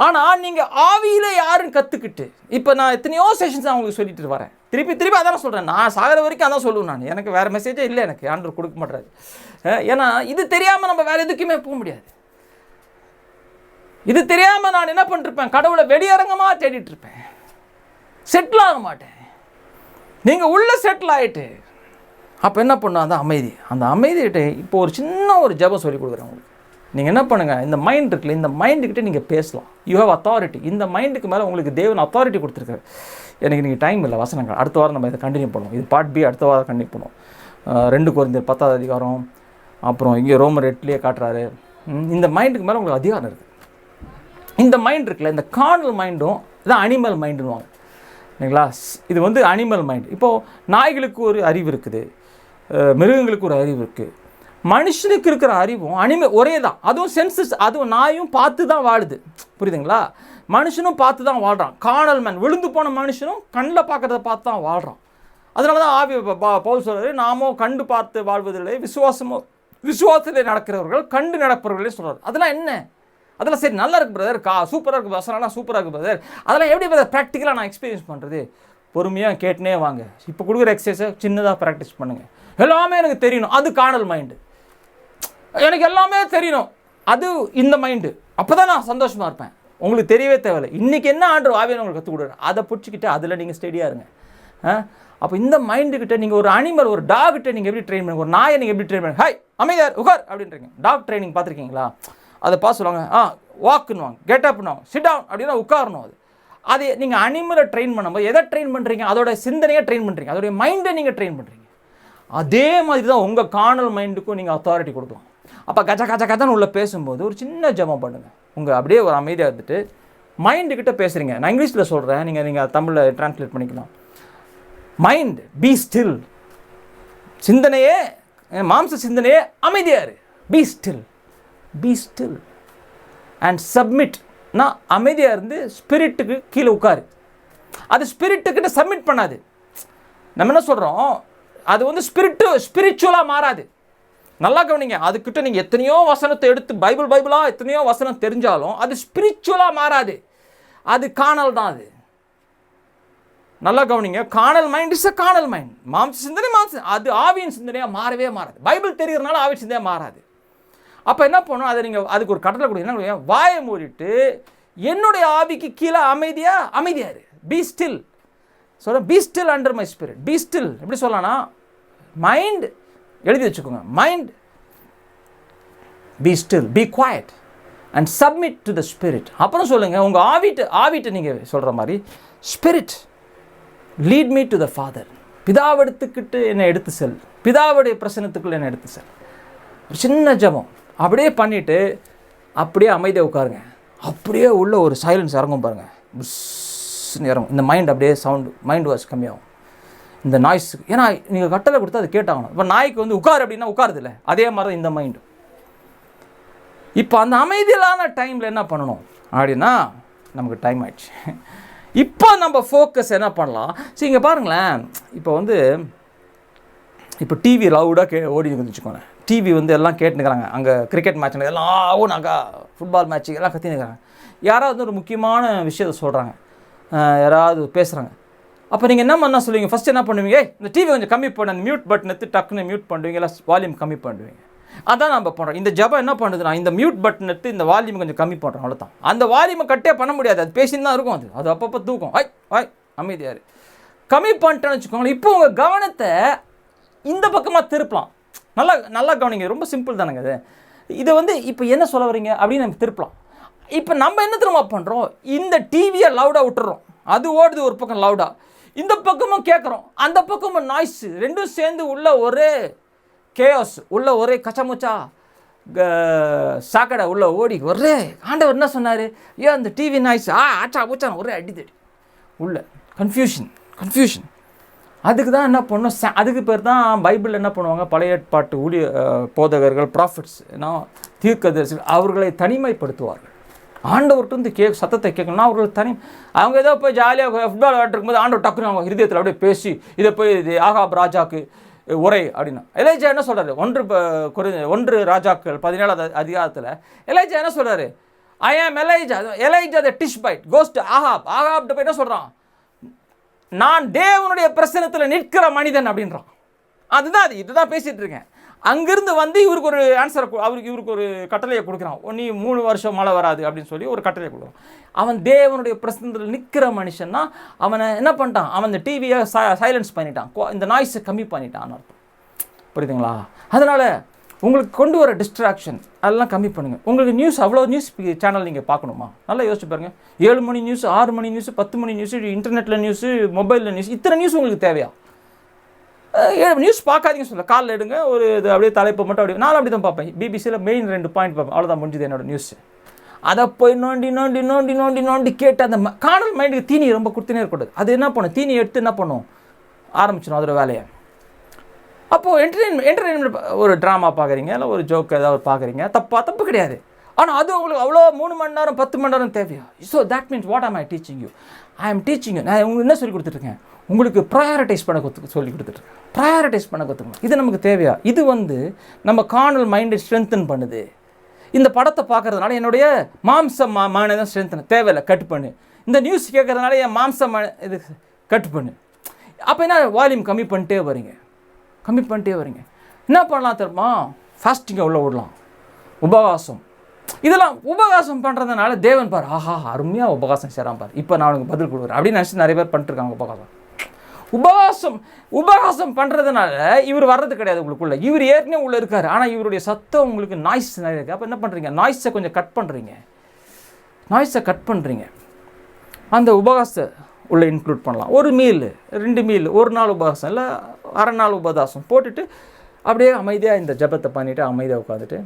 ஆனால் நீங்கள் ஆவியில் யாருன்னு கற்றுக்கிட்டு, இப்போ நான் எத்தனையோ செஷன்ஸ் நான் உங்களுக்கு சொல்லிட்டு வரேன், திருப்பி அதான் சொல்கிறேன். நான் சாகிற வரைக்கும் அதான் சொல்லுவேன். எனக்கு வேறு மெசேஜே இல்லை, எனக்கு ஆண்டவர் கொடுக்க மாட்டாரு. ஏன்னா இது தெரியாமல் நம்ம வேறு எதுக்குமே போக முடியாது. இது தெரியாமல் நான் என்ன பண்ணிருப்பேன், கடவுளை வெளியரங்கமாக தேடிட்டு இருப்பேன், செட்டில் ஆக மாட்டேன். நீங்கள் உள்ளே செட்டில் ஆகிட்டு அப்போ என்ன பண்ணும், அந்த அமைதியிட்ட இப்போ ஒரு சின்ன ஒரு ஜபம் சொல்லி கொடுக்குறேன் உங்களுக்கு. நீங்கள் என்ன பண்ணுங்கள், இந்த மைண்ட் இருக்குல்ல, இந்த மைண்டுக்கிட்ட நீங்கள் பேசலாம். You have authority. இந்த மைண்டுக்கு மேலே உங்களுக்கு தேவன் அத்தாரிட்டி கொடுத்துருக்காரு. எனக்கு நீங்கள் டைம் இல்லை, வசனங்கள் அடுத்த வாரம் நம்ம இதை கண்டினியூ பண்ணுவோம். இது பார்ட் பி அடுத்த வாரம் கண்டினியூ பண்ணுவோம். 2 கொரிந்தியர் 10ஆம் அதிகாரம், அப்புறம் இங்கே ரோமர் 8 காட்டுறாரு. இந்த மைண்டுக்கு மேலே உங்களுக்கு அதிகாரம் இருக்குது. இந்த மைண்ட் இருக்குல்ல, இந்த கார்னல் மைண்டும் இதான் அனிமல் மைண்டுன்னுவாங்க இல்லைங்களா. இது வந்து அனிமல் மைண்ட். இப்போது நாய்களுக்கு ஒரு அறிவு இருக்குது, மிருகங்களுக்கு ஒரு அறிவு இருக்குது. மனுஷனுக்கு இருக்கிற அறிவும் ஒரே தான். அதுவும் சென்சஸ், அதுவும் நாயும் பார்த்து தான் வாழுது, புரியுதுங்களா. மனுஷனும் பார்த்து தான் வாழ்கிறான். கார்னல் மேன், விழுந்து போன மனுஷனும் கண்ணில் பார்க்குறத பார்த்து தான் வாழ்கிறான். அதனால தான் ஆவி பவுல் சொல்கிறாரு, நாமோ கண்டு பார்த்து வாழ்வதில்லை, விசுவாசத்தில் நடக்கிறவர்கள் கண்டு நடப்பவர்களே சொல்கிறார். அதெல்லாம் என்ன, அதெல்லாம் சரி நல்லா இருக்குது பிரதர், சூப்பராக இருக்குது, வசனம்லாம் சூப்பராக இருக்குது பிரதர், அதெல்லாம் எப்படி பிரதர் ப்ராக்டிக்கலாக நான் எக்ஸ்பீரியன்ஸ் பண்ணுறது? பொறுமையாக கேட்டுனே வாங்க. இப்போ கொடுக்குற எக்ஸசைஸை சின்னதாக ப்ராக்டிஸ் பண்ணுங்கள். எல்லாமே எனக்கு தெரியணும், அது கார்னல் மைண்டு. எனக்கு எல்லாமே தெரியணும், அது இந்த மைண்டு. அப்போ தான் நான் சந்தோஷமாக இருப்பேன். உங்களுக்கு தெரியவே தேவையில்லை. இன்றைக்கி என்ன ஆண்டவர் ஆவியான உங்களுக்கு கற்றுக் கொடுக்குறேன், அதை பிடிச்சிக்கிட்டு அதில் நீங்கள் ஸ்டெடியாக இருங்க. அப்போ இந்த மைண்டுக்கிட்ட நீங்கள் ஒரு அனிமல், ஒரு டாகிட்ட நீங்கள் எப்படி ட்ரெயின் பண்ணுங்க, ஒரு நாயை நீங்கள் எப்படி ட்ரெயின் பண்ணுங்க, ஹாய் அமைதியார் உகார் அப்படின்றீங்க. டாக் ட்ரைனிங் பார்த்துருக்கீங்களா? அதை பார்த்து சொல்லுவாங்க, வாக்குன்னுவாங்க, கெட் அப்னுவாங்க, சிட் டவுன் அப்படின்னா உட்காரணும். அது நீங்கள் அனிமலை ட்ரெயின் பண்ணும்போது எதை ட்ரெயின் பண்ணுறீங்க, அதோட சிந்தனையை ட்ரெயின் பண்ணுறீங்க, அதோடைய மைண்டை நீங்கள் ட்ரெயின் பண்ணுறீங்க. அதே மாதிரி தான் உங்கள் கார்னல் மைண்டுக்கும் நீங்கள் அத்தாரிட்டி கொடுக்கலாம். அப்போ கச்சன்னு உள்ள பேசும்போது ஒரு சின்ன ஜெபம் பண்ணுங்கள். உங்கள் அப்படியே ஒரு அமைதியாக இருந்துட்டு மைண்டுக்கிட்ட பேசுகிறீங்க. நான் இங்கிலீஷில் சொல்கிறேன், நீங்கள் தமிழில் ட்ரான்ஸ்லேட் பண்ணிக்கலாம். Mind be still. சிந்தனையே, மாம்ச சிந்தனையே அமைதியாரு. பி ஸ்டில் அண்ட் சப்மிட் நான் அமைதியாக இருந்து ஸ்பிரிட்டுக்கு கீழே உட்காரு. அது ஸ்பிரிட்டுக்கிட்ட சப்மிட் பண்ணாது. நம்ம என்ன சொல்கிறோம், அது வந்து ஸ்பிரிச்சுவலாக மாறாது. நல்லா கவனிங்க, அதுக்கிட்ட நீங்கள் எத்தனையோ வசனத்தை எடுத்து பைபிளாக எத்தனையோ வசனம் தெரிஞ்சாலும் அது ஸ்பிரிச்சுவலாக மாறாது. அது காணல் தான். அது நல்லா கவனிங்க, காணல் மைண்ட் இஸ் அ காணல் மைண்ட். மாம்ச சிந்தனை அது ஆவியின் சிந்தனையாக மாறவே மாறாது. பைபிள் தெரிகிறதுனால ஆவியின் சிந்தனையாக மாறாது. அப்போ என்ன பண்ணணும், அதை நீங்கள் அதுக்கு ஒரு கட்டளை கொடுங்க. வாயை மூடிட்டு என்னுடைய ஆவிக்கு கீழே அமைதியாக இரு. பி ஸ்டில் சொல்கிறேன். Be still under my spirit. Be still எப்படி சொல்லலாம்னா, மைண்ட் எழுதி வச்சுக்கோங்க. Mind be still, be quiet and submit to the spirit. அப்புறம் சொல்லுங்கள், உங்கள் ஆவிட்டு நீங்கள் சொல்கிற மாதிரி, spirit lead me to the Father. பிதாவெடுத்துக்கிட்டு என்னை எடுத்து செல், பிதாவுடைய பிரசனத்துக்குள்ள என்னை எடுத்து செல். ஒரு சின்ன ஜபம் அப்படியே பண்ணிவிட்டு அப்படியே அமைதியாக உட்காருங்க. அப்படியே உள்ள ஒரு சைலன்ஸ் இறங்கும் பாருங்கள். புஷ்ன்னு இறங்கும். இந்த மைண்ட் அப்படியே மைண்ட் வாஷ் கம்மியாகும் இந்த நாய்ஸுக்கு. ஏன்னா நீங்கள் கட்டளை கொடுத்தா அது கேட்டாகணும். இப்போ நாய்க்கு வந்து உட்காரு அப்படின்னா உட்காருது இல்லை, அதே மாதிரி தான் இந்த மைண்டு. இப்போ அந்த அமைதியிலான டைமில் என்ன பண்ணணும் அப்படின்னா, நமக்கு டைம் ஆயிடுச்சு. இப்போ நம்ம ஃபோக்கஸ் என்ன பண்ணலாம். சரி, இங்கே பாருங்களேன். இப்போ டிவி லவுடாக ஓடிட்டு வச்சுக்கோங்க. டிவி வந்து எல்லாம் கேட்டுனுக்கிறாங்க. அங்கே கிரிக்கெட் மேட்ச் எல்லாம் ஆகுனாக்கா, ஃபுட்பால் மேட்ச்சு எல்லாம் கத்தினுக்கிறாங்க. யாராவது வந்து ஒரு முக்கியமான விஷயத்தை சொல்கிறாங்க, யாராவது பேசுகிறாங்க. அப்போ நீங்கள் என்ன பண்ணால் சொல்லுவீங்க, ஃபஸ்ட்டு என்ன பண்ணுவீங்க, இந்த டிவி கொஞ்சம் கம்மி பண்ண, அந்த மியூட் பட்டன் எடுத்து டக்குன்னு மியூட் பண்ணுவீங்க, இல்லை வால்யூம் கம்மி பண்ணுவீங்க. அதான் நம்ம பண்ணுறோம். இந்த ஜபம் என்ன பண்ணுதுன்னா, இந்த மியூட் பட்டன் எடுத்து இந்த வால்யூம் கொஞ்சம் கம்மி பண்ணுறோம், அவ்வளோதான். அந்த வால்யூமை கட்டே பண்ண முடியாது, அது பேசின்னு தான் இருக்கும். அது அப்பப்போ தூக்கும். அமைதியாரு கம்மி பண்ணிட்டேன்னு வச்சுக்கோங்களேன். இப்போ உங்கள் கவனத்தை இந்த பக்கமாக திருப்பலாம். நல்லா கவனிங்க, ரொம்ப சிம்பிள் தானேங்க அது. இதை வந்து இப்போ என்ன சொல்ல வரீங்க அப்படின்னு நம்ம திருப்பலாம். இப்போ நம்ம என்ன திரும்ப பண்ணுறோம், இந்த டிவியை லவுடாக விட்டுறோம். அது ஓடுது ஒரு பக்கம் லவுடாக, இந்த பக்கமும் கேட்குறோம், அந்த பக்கமும் நாய்ஸ், ரெண்டும் சேர்ந்து உள்ள ஒரே கேஸ், உள்ள ஒரே கச்சமுச்சா சாக்கடை உள்ள ஓடி ஒரே. ஆண்டவர் என்ன சொன்னார், ஏன் அந்த டிவி நாய்ஸ் ஆச்சா பூச்சா ஒரே அடித்தடி உள்ள கன்ஃபியூஷன். அதுக்கு தான் என்ன பண்ணணும், அதுக்கு பேர் தான் பைபிள் என்ன பண்ணுவாங்க, பழைய ஏற்பாட்டு போதகர்கள், ப்ராஃபிட்ஸ், தீர்க்கதரிசிகள், அவர்களை தனிமைப்படுத்துவார்கள். ஆண்டவர்கிட்ட வந்து சத்தத்தை கேட்கணும்னா அவர்கள் அவங்க ஏதோ போய் ஜாலியாக ஃபுட்பால் விளையாட்டுருக்கும் போது ஆண்டவர் டக்குன்னு அவங்க ஹிருதயத்தில் அப்படியே பேசி இதை போய் இது ஆகாப் ராஜாக்கு உரை அப்படின்னா. எலைஜா என்ன சொல்கிறாரு, 1 ராஜாக்கள் 17வது அதிகாரத்தில் எலைஜா என்ன சொல்கிறாரு, ஐ ஆம் எலைஜா த டிஷ்பைட் கோஸ்ட் ஆகாப்ட்ட போய் என்ன சொல்கிறான், நான் தேவனுடைய பிரசனத்தில் நிற்கிற மனிதன் அப்படின்றான். அதுதான் இதுதான் பேசிகிட்டு இருக்கேன். அங்கிருந்து வந்து இவருக்கு ஒரு ஆன்சரை, இவருக்கு ஒரு கட்டளையை கொடுக்குறான். நீ 3 வருஷம் மழை வராது அப்படின்னு சொல்லி ஒரு கட்டளையை கொடுக்குறான். அவன் தேவனுடைய பிரசனத்தில் நிற்கிற மனுஷன்னா அவனை என்ன பண்ணிட்டான், அவன் இந்த டிவியை சைலன்ஸ் பண்ணிட்டான், இந்த நாய்ஸை கம்மி பண்ணிட்டான்னு அர்த்தம். புரியுதுங்களா? அதனால் உங்களுக்கு கொண்டு வர டிஸ்ட்ராக்ஷன் அதெல்லாம் கம்மி பண்ணுங்கள். உங்களுக்கு நியூஸ் அவ்வளோ நியூஸ் சேனல் நீங்கள் பார்க்கணுமா, நல்லா யோசிச்சு பாருங்கள். 7 மணி நியூஸ், 6 மணி நியூஸ், 10 மணி நியூஸ், இன்டர்நெட்டில் நியூஸு, மொபைலில் நியூஸ், இத்தனை நியூஸ் உங்களுக்கு தேவையா? நியூஸ் பார்க்காதீங்க சொல்ல, காலில் எடுங்க, ஒரு இது அப்படியே தலைப்பை மட்டும் அப்படியே. நான் அப்படி தான் பார்ப்பேன். பிபிசியில் மெயின் 2 பாயிண்ட் பார்ப்பேன், அவ்வளோதான் முடிஞ்சுது என்னோடய நியூஸ். அதை போய் நோண்டி கேட்டு அந்த காணல் மைண்டுக்கு தீனி ரொம்ப கொடுத்துனே இருக்கக்கூடாது. அது என்ன பண்ணும், தீனி எடுத்து என்ன பண்ணும், ஆரம்பிச்சிடும் அதோட வேலையை. அப்போது என்டர்டெயின்மெண்ட் ஒரு ட்ராமா பார்க்குறீங்க, இல்லை ஒரு ஜோக் ஏதாவது பார்க்குறீங்க, தப்பு கிடையாது. ஆனால் அது உங்களுக்கு அவ்வளோ 3 மணி நேரம் 10 மணி நேரம் தேவையா? ஸோ தட் மீன்ஸ் வாட் ஆம் ஐ டீச்சிங் யூ? ஐ ஆம் டீச்சிங் யூ. நான் உங்களுக்கு என்ன சொல்லி கொடுத்துட்ருக்கேன், உங்களுக்கு ப்ரையாரிட்டைஸ் பண்ண சொல்லி கொடுத்துட்ருக்கேன். ப்ரையாரிட்டைஸ் பண்ண கற்றுக்கணும். இது நமக்கு தேவையா? இது வந்து நம்ம கார்னல் மைண்டை ஸ்ட்ரென்தன் பண்ணுது. இந்த படத்தை பார்க்குறதுனால என்னுடைய மாம்சம் ஸ்ட்ரென்தன் தேவையில்லை, கட் பண்ணு. இந்த நியூஸ் கேட்குறதுனால என் மாம்சம் இது கட் பண்ணு. அப்போ என்ன, வால்யூம் கம்மி பண்ணிட்டே வரீங்க. என்ன பண்ணலாம் தெரியுமா, ஃபாஸ்டிங்கை உள்ள விடலாம், உபவாசம். இதெல்லாம் உபவாசம் பண்ணுறதுனால தேவன் பார், அருமையாக உபவாசம் செய்கிறான் பார், இப்போ நான் அவனுக்கு பதில் கொடுக்குறேன் அப்படின்னு நினச்சி நிறைய பேர் பண்ணிட்டுருக்காங்க. உபவாசம் பண்ணுறதுனால இவர் வர்றது கிடையாது உங்களுக்குள்ள, இவர் ஏற்கனவே உள்ளே இருக்கார். ஆனால் இவருடைய சத்தம் உங்களுக்கு நாய்ஸ் நிறைய இருக்குது. அப்போ என்ன பண்ணுறீங்க, நாய்ஸை கொஞ்சம் கட் பண்ணுறீங்க. அந்த உபவாசத்தை உள்ளே இன்க்ளூட் பண்ணலாம். 1 மீல் 2 மீல், 1 நாள் உபவாசம் இல்லை, அரை நாள் உபவாசம் போட்டுட்டு அப்படியே அமைதியாக இந்த ஜபத்தை பண்ணிவிட்டு அமைதியாக உட்காந்துட்டு.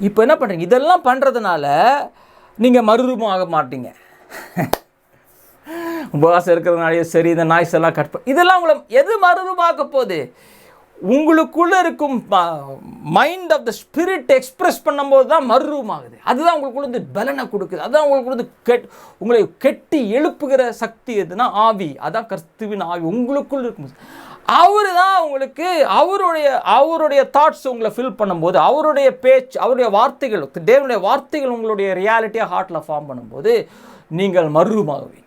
இப்போ என்ன பண்ணுறீங்க, இதெல்லாம் பண்ணுறதுனால நீங்கள் மறுரூபம் ஆக மாட்டீங்க. உபவாசம் இருக்கிறதுனாலே சரி, இந்த நாய்ஸ் எல்லாம் கட் பண்ண, இதெல்லாம் உங்களை எது மறுரூபமாக்க போகுது, உங்களுக்குள்ளே இருக்கும் mind of the spirit express பண்ணும்போது தான் மறுரூபமாகுது. அதுதான் உங்களுக்குள்ள வந்து பலனை கொடுக்குது. அதுதான் உங்களுக்கு வந்து உங்களை கெட்டி எழுப்புகிற சக்தி எதுனா ஆவி. அதான் கிறிஸ்துவின் ஆவி உங்களுக்குள்ள இருக்கும். அவர் தான் உங்களுக்கு அவருடைய தாட்ஸ் உங்களை ஃபில் பண்ணும்போது, அவருடைய பேச்சு, அவருடைய வார்த்தைகள், தேவனுடைய வார்த்தைகள் உங்களுடைய ரியாலிட்டியாக ஹார்ட்டில் ஃபார்ம் பண்ணும்போது நீங்கள் மறுரூபமாகுவீங்க.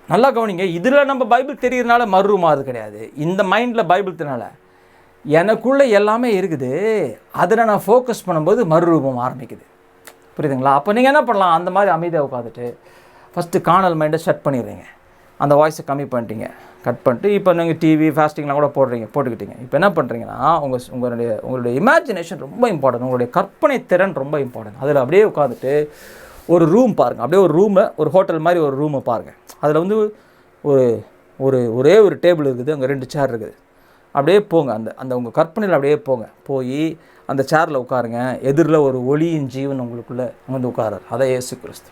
நல்லா கவனிங்க. இதில் நம்ம பைபிள் தெரியறதுனால மறுரூபமாகிறது கிடையாது. இந்த மைண்டில் பைபிள் தெரியனால எனக்குள்ளே எல்லாமே இருக்குது, அதில் நான் ஃபோக்கஸ் பண்ணும்போது மறுரூபம் ஆரம்பிக்குது. புரியுதுங்களா? அப்போ நீங்கள் என்ன பண்ணலாம், அந்த மாதிரி அமைதியாக உட்காந்துட்டு ஃபஸ்ட்டு காணல் மைண்டை செட் பண்ணிடுறீங்க. அந்த வாய்ஸை கம்மி பண்ணிட்டீங்க, கட் பண்ணிட்டு இப்போ நீங்கள் டிவி ஃபாஸ்டிங்லாம் கூட போட்டுக்கிட்டீங்க. இப்போ என்ன பண்ணுறீங்கன்னா உங்களுடைய இமேஜினேஷன் ரொம்ப இம்பார்ட்டன்ட், உங்களுடைய கற்பனை திறன் ரொம்ப இம்பார்ட்டன்ட். அதில் அப்படியே உட்காந்துட்டு ஒரு ரூம் பாருங்கள். அப்படியே ஒரு ரூமை, ஒரு ஹோட்டல் மாதிரி ஒரு ரூமை பாருங்கள். அதில் வந்து ஒரே ஒரு டேபிள் இருக்குது, அங்கே 2 சேர் இருக்குது. அப்படியே போங்க, அந்த உங்கள் கற்பனையில் அப்படியே போய் அந்த சேரில் உட்காருங்க. எதிரில் ஒரு ஒளியின் ஜீவன் உங்களுக்குள்ளே வந்து உட்காரார். அதை இயேசு கிறிஸ்து.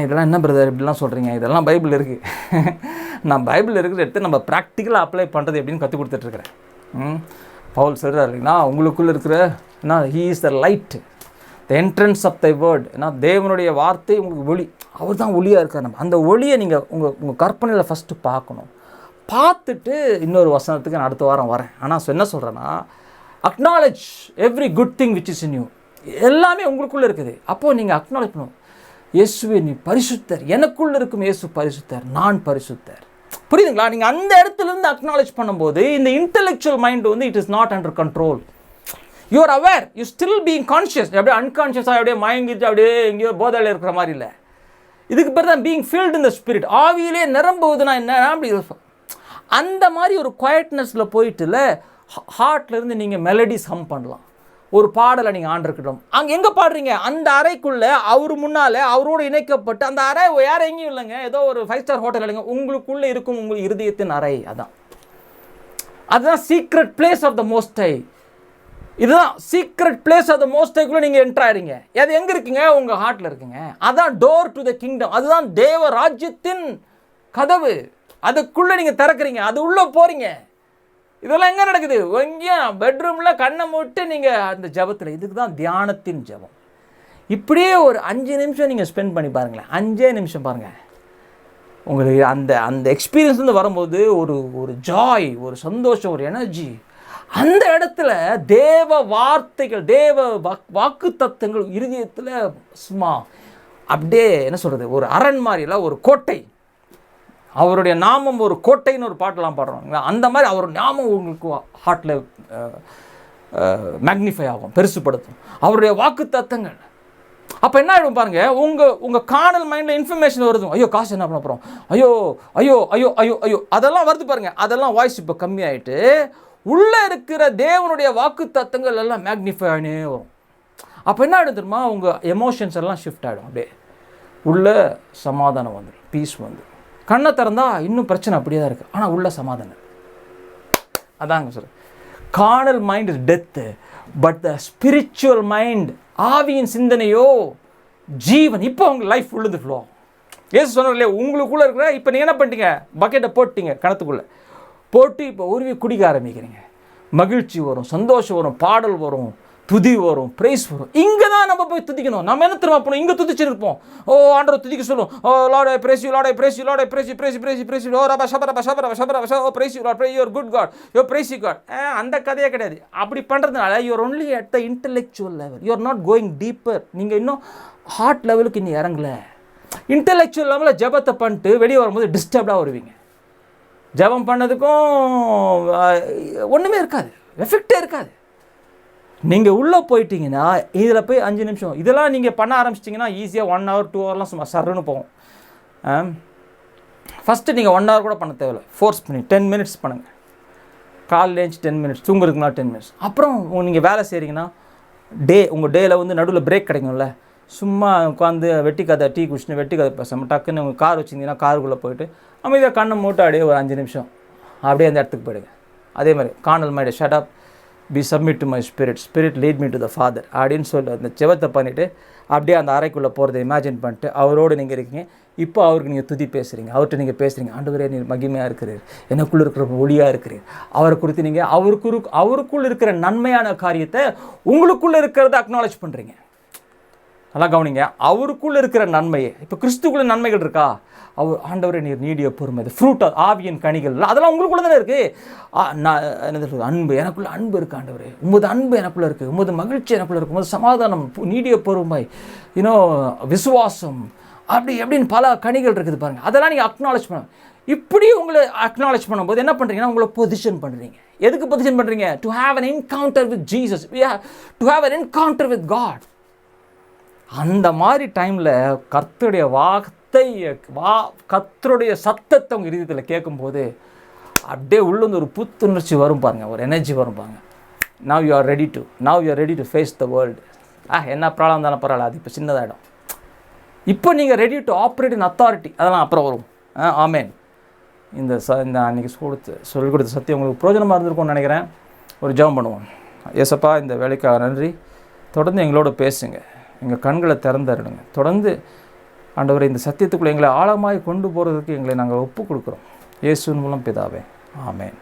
இதெல்லாம் என்ன பிரதர் இப்படிலாம் சொல்கிறீங்க? இதெல்லாம் பைபிள் இருக்குது. நான் பைபிள் இருக்கிற எடுத்து நம்ம ப்ராக்டிக்கலாக அப்ளை பண்ணுறது எப்படின்னு கற்றுக் கொடுத்துட்ருக்கிறேன். பவுல் சொல்கிறார் இல்லைங்களா, உங்களுக்குள்ளே இருக்கிற he is the light, the entrance of the word. ஏன்னா தேவனுடைய வார்த்தை உங்களுக்கு ஒளி, அவர் தான் ஒளியாக இருக்கார். நம்ம அந்த ஒளியை நீங்கள் உங்கள் கற்பனையில் ஃபஸ்ட்டு பார்க்கணும். பார்த்துட்டு இன்னொரு வசனத்துக்கு நான் அடுத்த வாரம் வரேன். ஆனால் என்ன சொல்கிறேன்னா, acknowledge every good thing which is in you. எல்லாமே உங்களுக்குள்ளே இருக்குது. அப்போது நீங்கள் அக்னாலேஜ் பண்ணணும், இயேசுவே நீ பரிசுத்தர், எனக்குள்ளே இருக்கும் இயேசு பரிசுத்தர், நான் பரிசுத்தர். புரியுதுங்களா? நீங்கள் அந்த இடத்துலேருந்து அக்னாலேஜ் பண்ணும்போது இந்த இன்டெலெக்சுவல் மைண்டு வந்து it is not under control. You are aware, you still being conscious. அப்படியே அன்கான்ஷியஸாக அப்படியே மயங்கிட்டு அப்படியே எங்கேயோ போதையில் இருக்கிற மாதிரி இல்லை. இதுக்கு பேர் தான் being field in the spirit. ஆவியிலே நிரம்புவதுனா என்ன, அப்படி அந்த மாதிரி ஒரு குவைட்னஸில் போயிட்டுல ஹார்ட்லேருந்து நீங்கள் மெலடிஸ் ஹம் பண்ணலாம். ஒரு பாடலை நீங்கள் ஆண்டிருக்கட்டும். அங்கே எங்கே பாடுறீங்க? அந்த அறைக்குள்ளே அவர் முன்னால் அவரோடு இணைக்கப்பட்டு, அந்த அறை வேறு எங்கேயும் இல்லைங்க, ஏதோ ஒரு 5 ஸ்டார் ஹோட்டல் இல்லைங்க, உங்களுக்குள்ளே இருக்கும் உங்கள் இருதயத்தின் அறை. அதுதான் secret place of the most high. இதுதான் secret place of the most ஹைக்குள்ளே நீங்கள் என்ட்ரு ஆகிறீங்க. அது எங்கே இருக்குங்க? உங்கள் ஹார்ட்டில் இருக்குங்க. அதான் டோர் டு த கிங்டம். அதுதான் தேவ ராஜ்யத்தின் கதவு. அதுக்குள்ளே நீங்கள் திறக்கிறீங்க, அது உள்ளே போகிறீங்க. இதெல்லாம் எங்கே நடக்குது? எங்கேயும் பெட்ரூமில் கண்ணை மூட்டு நீங்கள் அந்த ஜபத்தில். இதுக்கு தான் தியானத்தின் ஜபம். இப்படியே ஒரு 5 நிமிஷம் நீங்கள் ஸ்பெண்ட் பண்ணி பாருங்களேன். 5 நிமிஷம் பாருங்கள். உங்களுக்கு அந்த எக்ஸ்பீரியன்ஸ்லேருந்து வரும்போது ஒரு ஜாய், ஒரு சந்தோஷம், ஒரு எனர்ஜி. அந்த இடத்துல தேவ வார்த்தைகள், தேவ வாக்கு தத்தங்கள் இருதயத்தில் சும்மா அப்படியே என்ன சொல்கிறது, ஒரு அரண் மாதிரில ஒரு கோட்டை. அவருடைய நாமம் ஒரு கோட்டைன்னு ஒரு பாட்டெல்லாம் பாடுறாங்க. அந்த மாதிரி அவர் நாமம் உங்களுக்கு ஹார்ட்டில் மேக்னிஃபை ஆகும், பெருசுப்படுத்தும் அவருடைய வாக்கு தத்தங்கள். அப்போ என்ன ஆகிடும் பாருங்கள், உங்கள் காணல் மைண்டில் இன்ஃபர்மேஷன் வருது. ஐயோ காசு என்ன பண்ண போகிறோம், ஐயோ ஐயோ ஐயோ ஐயோ ஐயோ அதெல்லாம் வருது பாருங்கள். அதெல்லாம் வாய்ஸ் இப்போ கம்மியாயிட்டு உள்ளே இருக்கிற தேவனுடைய வாக்கு தத்தங்கள் எல்லாம் மேக்னிஃபை ஆகினே வரும். அப்போ என்ன ஆகிடும் தெரியுமா, உங்கள் எமோஷன்ஸ் எல்லாம் ஷிஃப்ட் ஆகிடும். அப்படியே உள்ளே சமாதானம் வந்துடும், பீஸ் வந்துடும். கண்ணை திறந்தா இன்னும் பிரச்சனை அப்படியே தான் இருக்குது, ஆனால் உள்ள சமாதானம். அதாங்க sir, Cornell mind is death, but the spiritual mind, ஆவியின் சிந்தனையோ ஜீவன். இப்போ உங்க லைஃப் உள்ளது ஃப்ளோ. ஏசு சொன்னார் இல்லையா, உங்களுக்குள்ளே இருக்கிற இப்போ நீங்கள் என்ன பண்ணிட்டீங்க, பக்கெட்டை போட்டிங்க, கிணத்துக்குள்ளே போட்டு இப்போ உருவி குடிக்க ஆரம்பிக்கிறீங்க. மகிழ்ச்சி வரும், சந்தோஷம் வரும், பாடல் வரும், துதி வரும், பிரைஸ் வரும். இங்கே தான் நம்ம போய் துதிக்கணும். நம்ம என்ன திரும்ப போகணும், இங்கே துதிச்சிருப்போம். ஓ ஆண்டவர் துதிக்க சொல்லும். O Lord I praise you, Lord I praise you, Lord I praise you, praise praise praise you, O ரபா ஷபரபா ஷபரபா ஷபரபா ஷபரபா, O praise you Lord, praise your good God, you praise you God. அந்த கதையே கிடையாது. அப்படி பண்ணுறதுனால you're only at the intellectual level, you're not going deeper. நீங்கள் இன்னும் ஹார்ட் லெவலுக்கு இன்னும் இறங்கலை. இன்டெலெக்சுவல் லெவலில் ஜபத்தை பண்ணிட்டு வெளியே வரும்போது டிஸ்டர்ப்டாக வருவீங்க. ஜபம் பண்ணதுக்கும் ஒன்றுமே இருக்காது, எஃபெக்டே இருக்காது. நீங்கள் உள்ளே போயிட்டீங்கன்னா இதில் போய் 5 நிமிஷம் இதெல்லாம் நீங்கள் பண்ண ஆரம்பிச்சிட்டிங்கன்னா ஈஸியாக 1 hour 2 hourலாம் சும்மா சர்ன்னு போகும். ஃபஸ்ட்டு நீங்கள் 1 hour கூட பண்ண தேவையில்லை, ஃபோர்ஸ் பண்ணி 10 minutes பண்ணுங்கள். காலையில் எழுந்துச்சு 10 minutes, தூங்குறதுக்குனா 10 minutes. அப்புறம் நீங்கள் வேலை செய்கிறீங்கன்னா உங்கள் டேயில் வந்து நடுவில் பிரேக் கிடைக்கும்ல, சும்மா உட்காந்து வெட்டி கதை டீ குடிச்சுன்னு வெட்டி கதை பேசாமல் டக்குன்னு உங்கள் கார் வச்சிங்கன்னா காருக்குள்ளே போயிட்டு அமைதியாக கண்ணை மூட்டை அப்படியே ஒரு 5 நிமிஷம் அப்படியே அந்த இடத்துக்கு போயிடுங்க. அதே மாதிரி கார்னல் மைண்டை shut up, be submit to my spirit lead me to the father அப்படின்னு சொல்லி அந்த ஜெபத்தை பண்ணிவிட்டு அப்படியே அந்த அறைக்குள்ளே போகிறத இமேஜின் பண்ணிட்டு அவரோடு நீங்கள் இருக்கீங்க. இப்போ அவருக்கு நீங்கள் துதி பேசுகிறீங்க, அவர்கிட்ட நீங்கள் பேசுகிறீங்க, ஆண்டவரே நீர் மகிமையாக இருக்கிறீர், எனக்குள்ளே இருக்கிற ஒளியாக இருக்கிறீர். அவரை குறித்து நீங்கள் அவருக்குள் இருக்கிற நன்மையான காரியத்தை உங்களுக்குள்ளே இருக்கிறத அக்னாலேஜ் பண்ணுறீங்க. நல்லா கவனிங்க, அவருக்குள்ளே இருக்கிற நன்மையை. இப்போ கிறிஸ்துக்குள்ள நன்மைகள் இருக்கா? ஆண்டவரே நீர் நீடிய பொறுமை, ஃப்ரூட் ஆவியின் கனிகள் அதெல்லாம் உங்களுக்குள்ள தானே இருக்குது. நான் என்ன சொல்கிறது, அன்பு, எனக்குள்ள அன்பு இருக்குது ஆண்டவரே, உமது அன்பு எனக்குள்ளே இருக்குது, உமது மகிழ்ச்சி எனக்குள்ளே இருக்குது, உமது சமாதானம், நீடிய பொறுமை, விசுவாசம், அப்படி எப்படின்னு பல கனிகள் இருக்குது பாருங்கள். அதெல்லாம் நீங்கள் அக்னாலேஜ் பண்ண. இப்படி உங்களை அக்னாலேஜ் பண்ணும்போது என்ன பண்ணுறீங்கன்னா உங்களை பொசிஷன் பண்ணுறீங்க. எதுக்கு பொசிஷன் பண்ணுறீங்க? To have an encounter with Jesus, to have an encounter with God. அந்த மாதிரி டைமில் கர்த்தருடைய கர்த்தருடைய சத்தத்தை உங்கள் இதயத்தில் கேட்கும்போது அப்படியே உள்ளே ஒரு புத்துணர்ச்சி வரும் பாருங்கள், ஒரு எனர்ஜி வரும் பாருங்கள். Now you are ready to face the world. என்ன ப்ராப்ளம் தானே பரவாயில்ல, அது இப்போ சின்னதாகிடும். இப்போ நீங்கள் ready to operate in authority, அதெல்லாம் அப்புறம் வரும். ஆமேன். இந்த அன்றைக்கி சொல்லிக் கொடுத்த சத்தியம் உங்களுக்கு பிரயோஜனமாக இருந்திருக்கும்னு நினைக்கிறேன். ஒரு ஜெபம் பண்ணுவோம். ஏசப்பா, இந்த வேலைக்காக நன்றி. தொடர்ந்து எங்களோட பேசுங்க, எங்கள் கண்களை திறந்தருடுங்க. தொடர்ந்து ஆண்டவரை இந்த சத்தியத்துக்குள்ளே எங்களை ஆழமாய் கொண்டு போகிறதுக்கு எங்களை நாங்கள் ஒப்பு கொடுக்குறோம். இயேசுவின் மூலம் பிதாவே, ஆமேன்.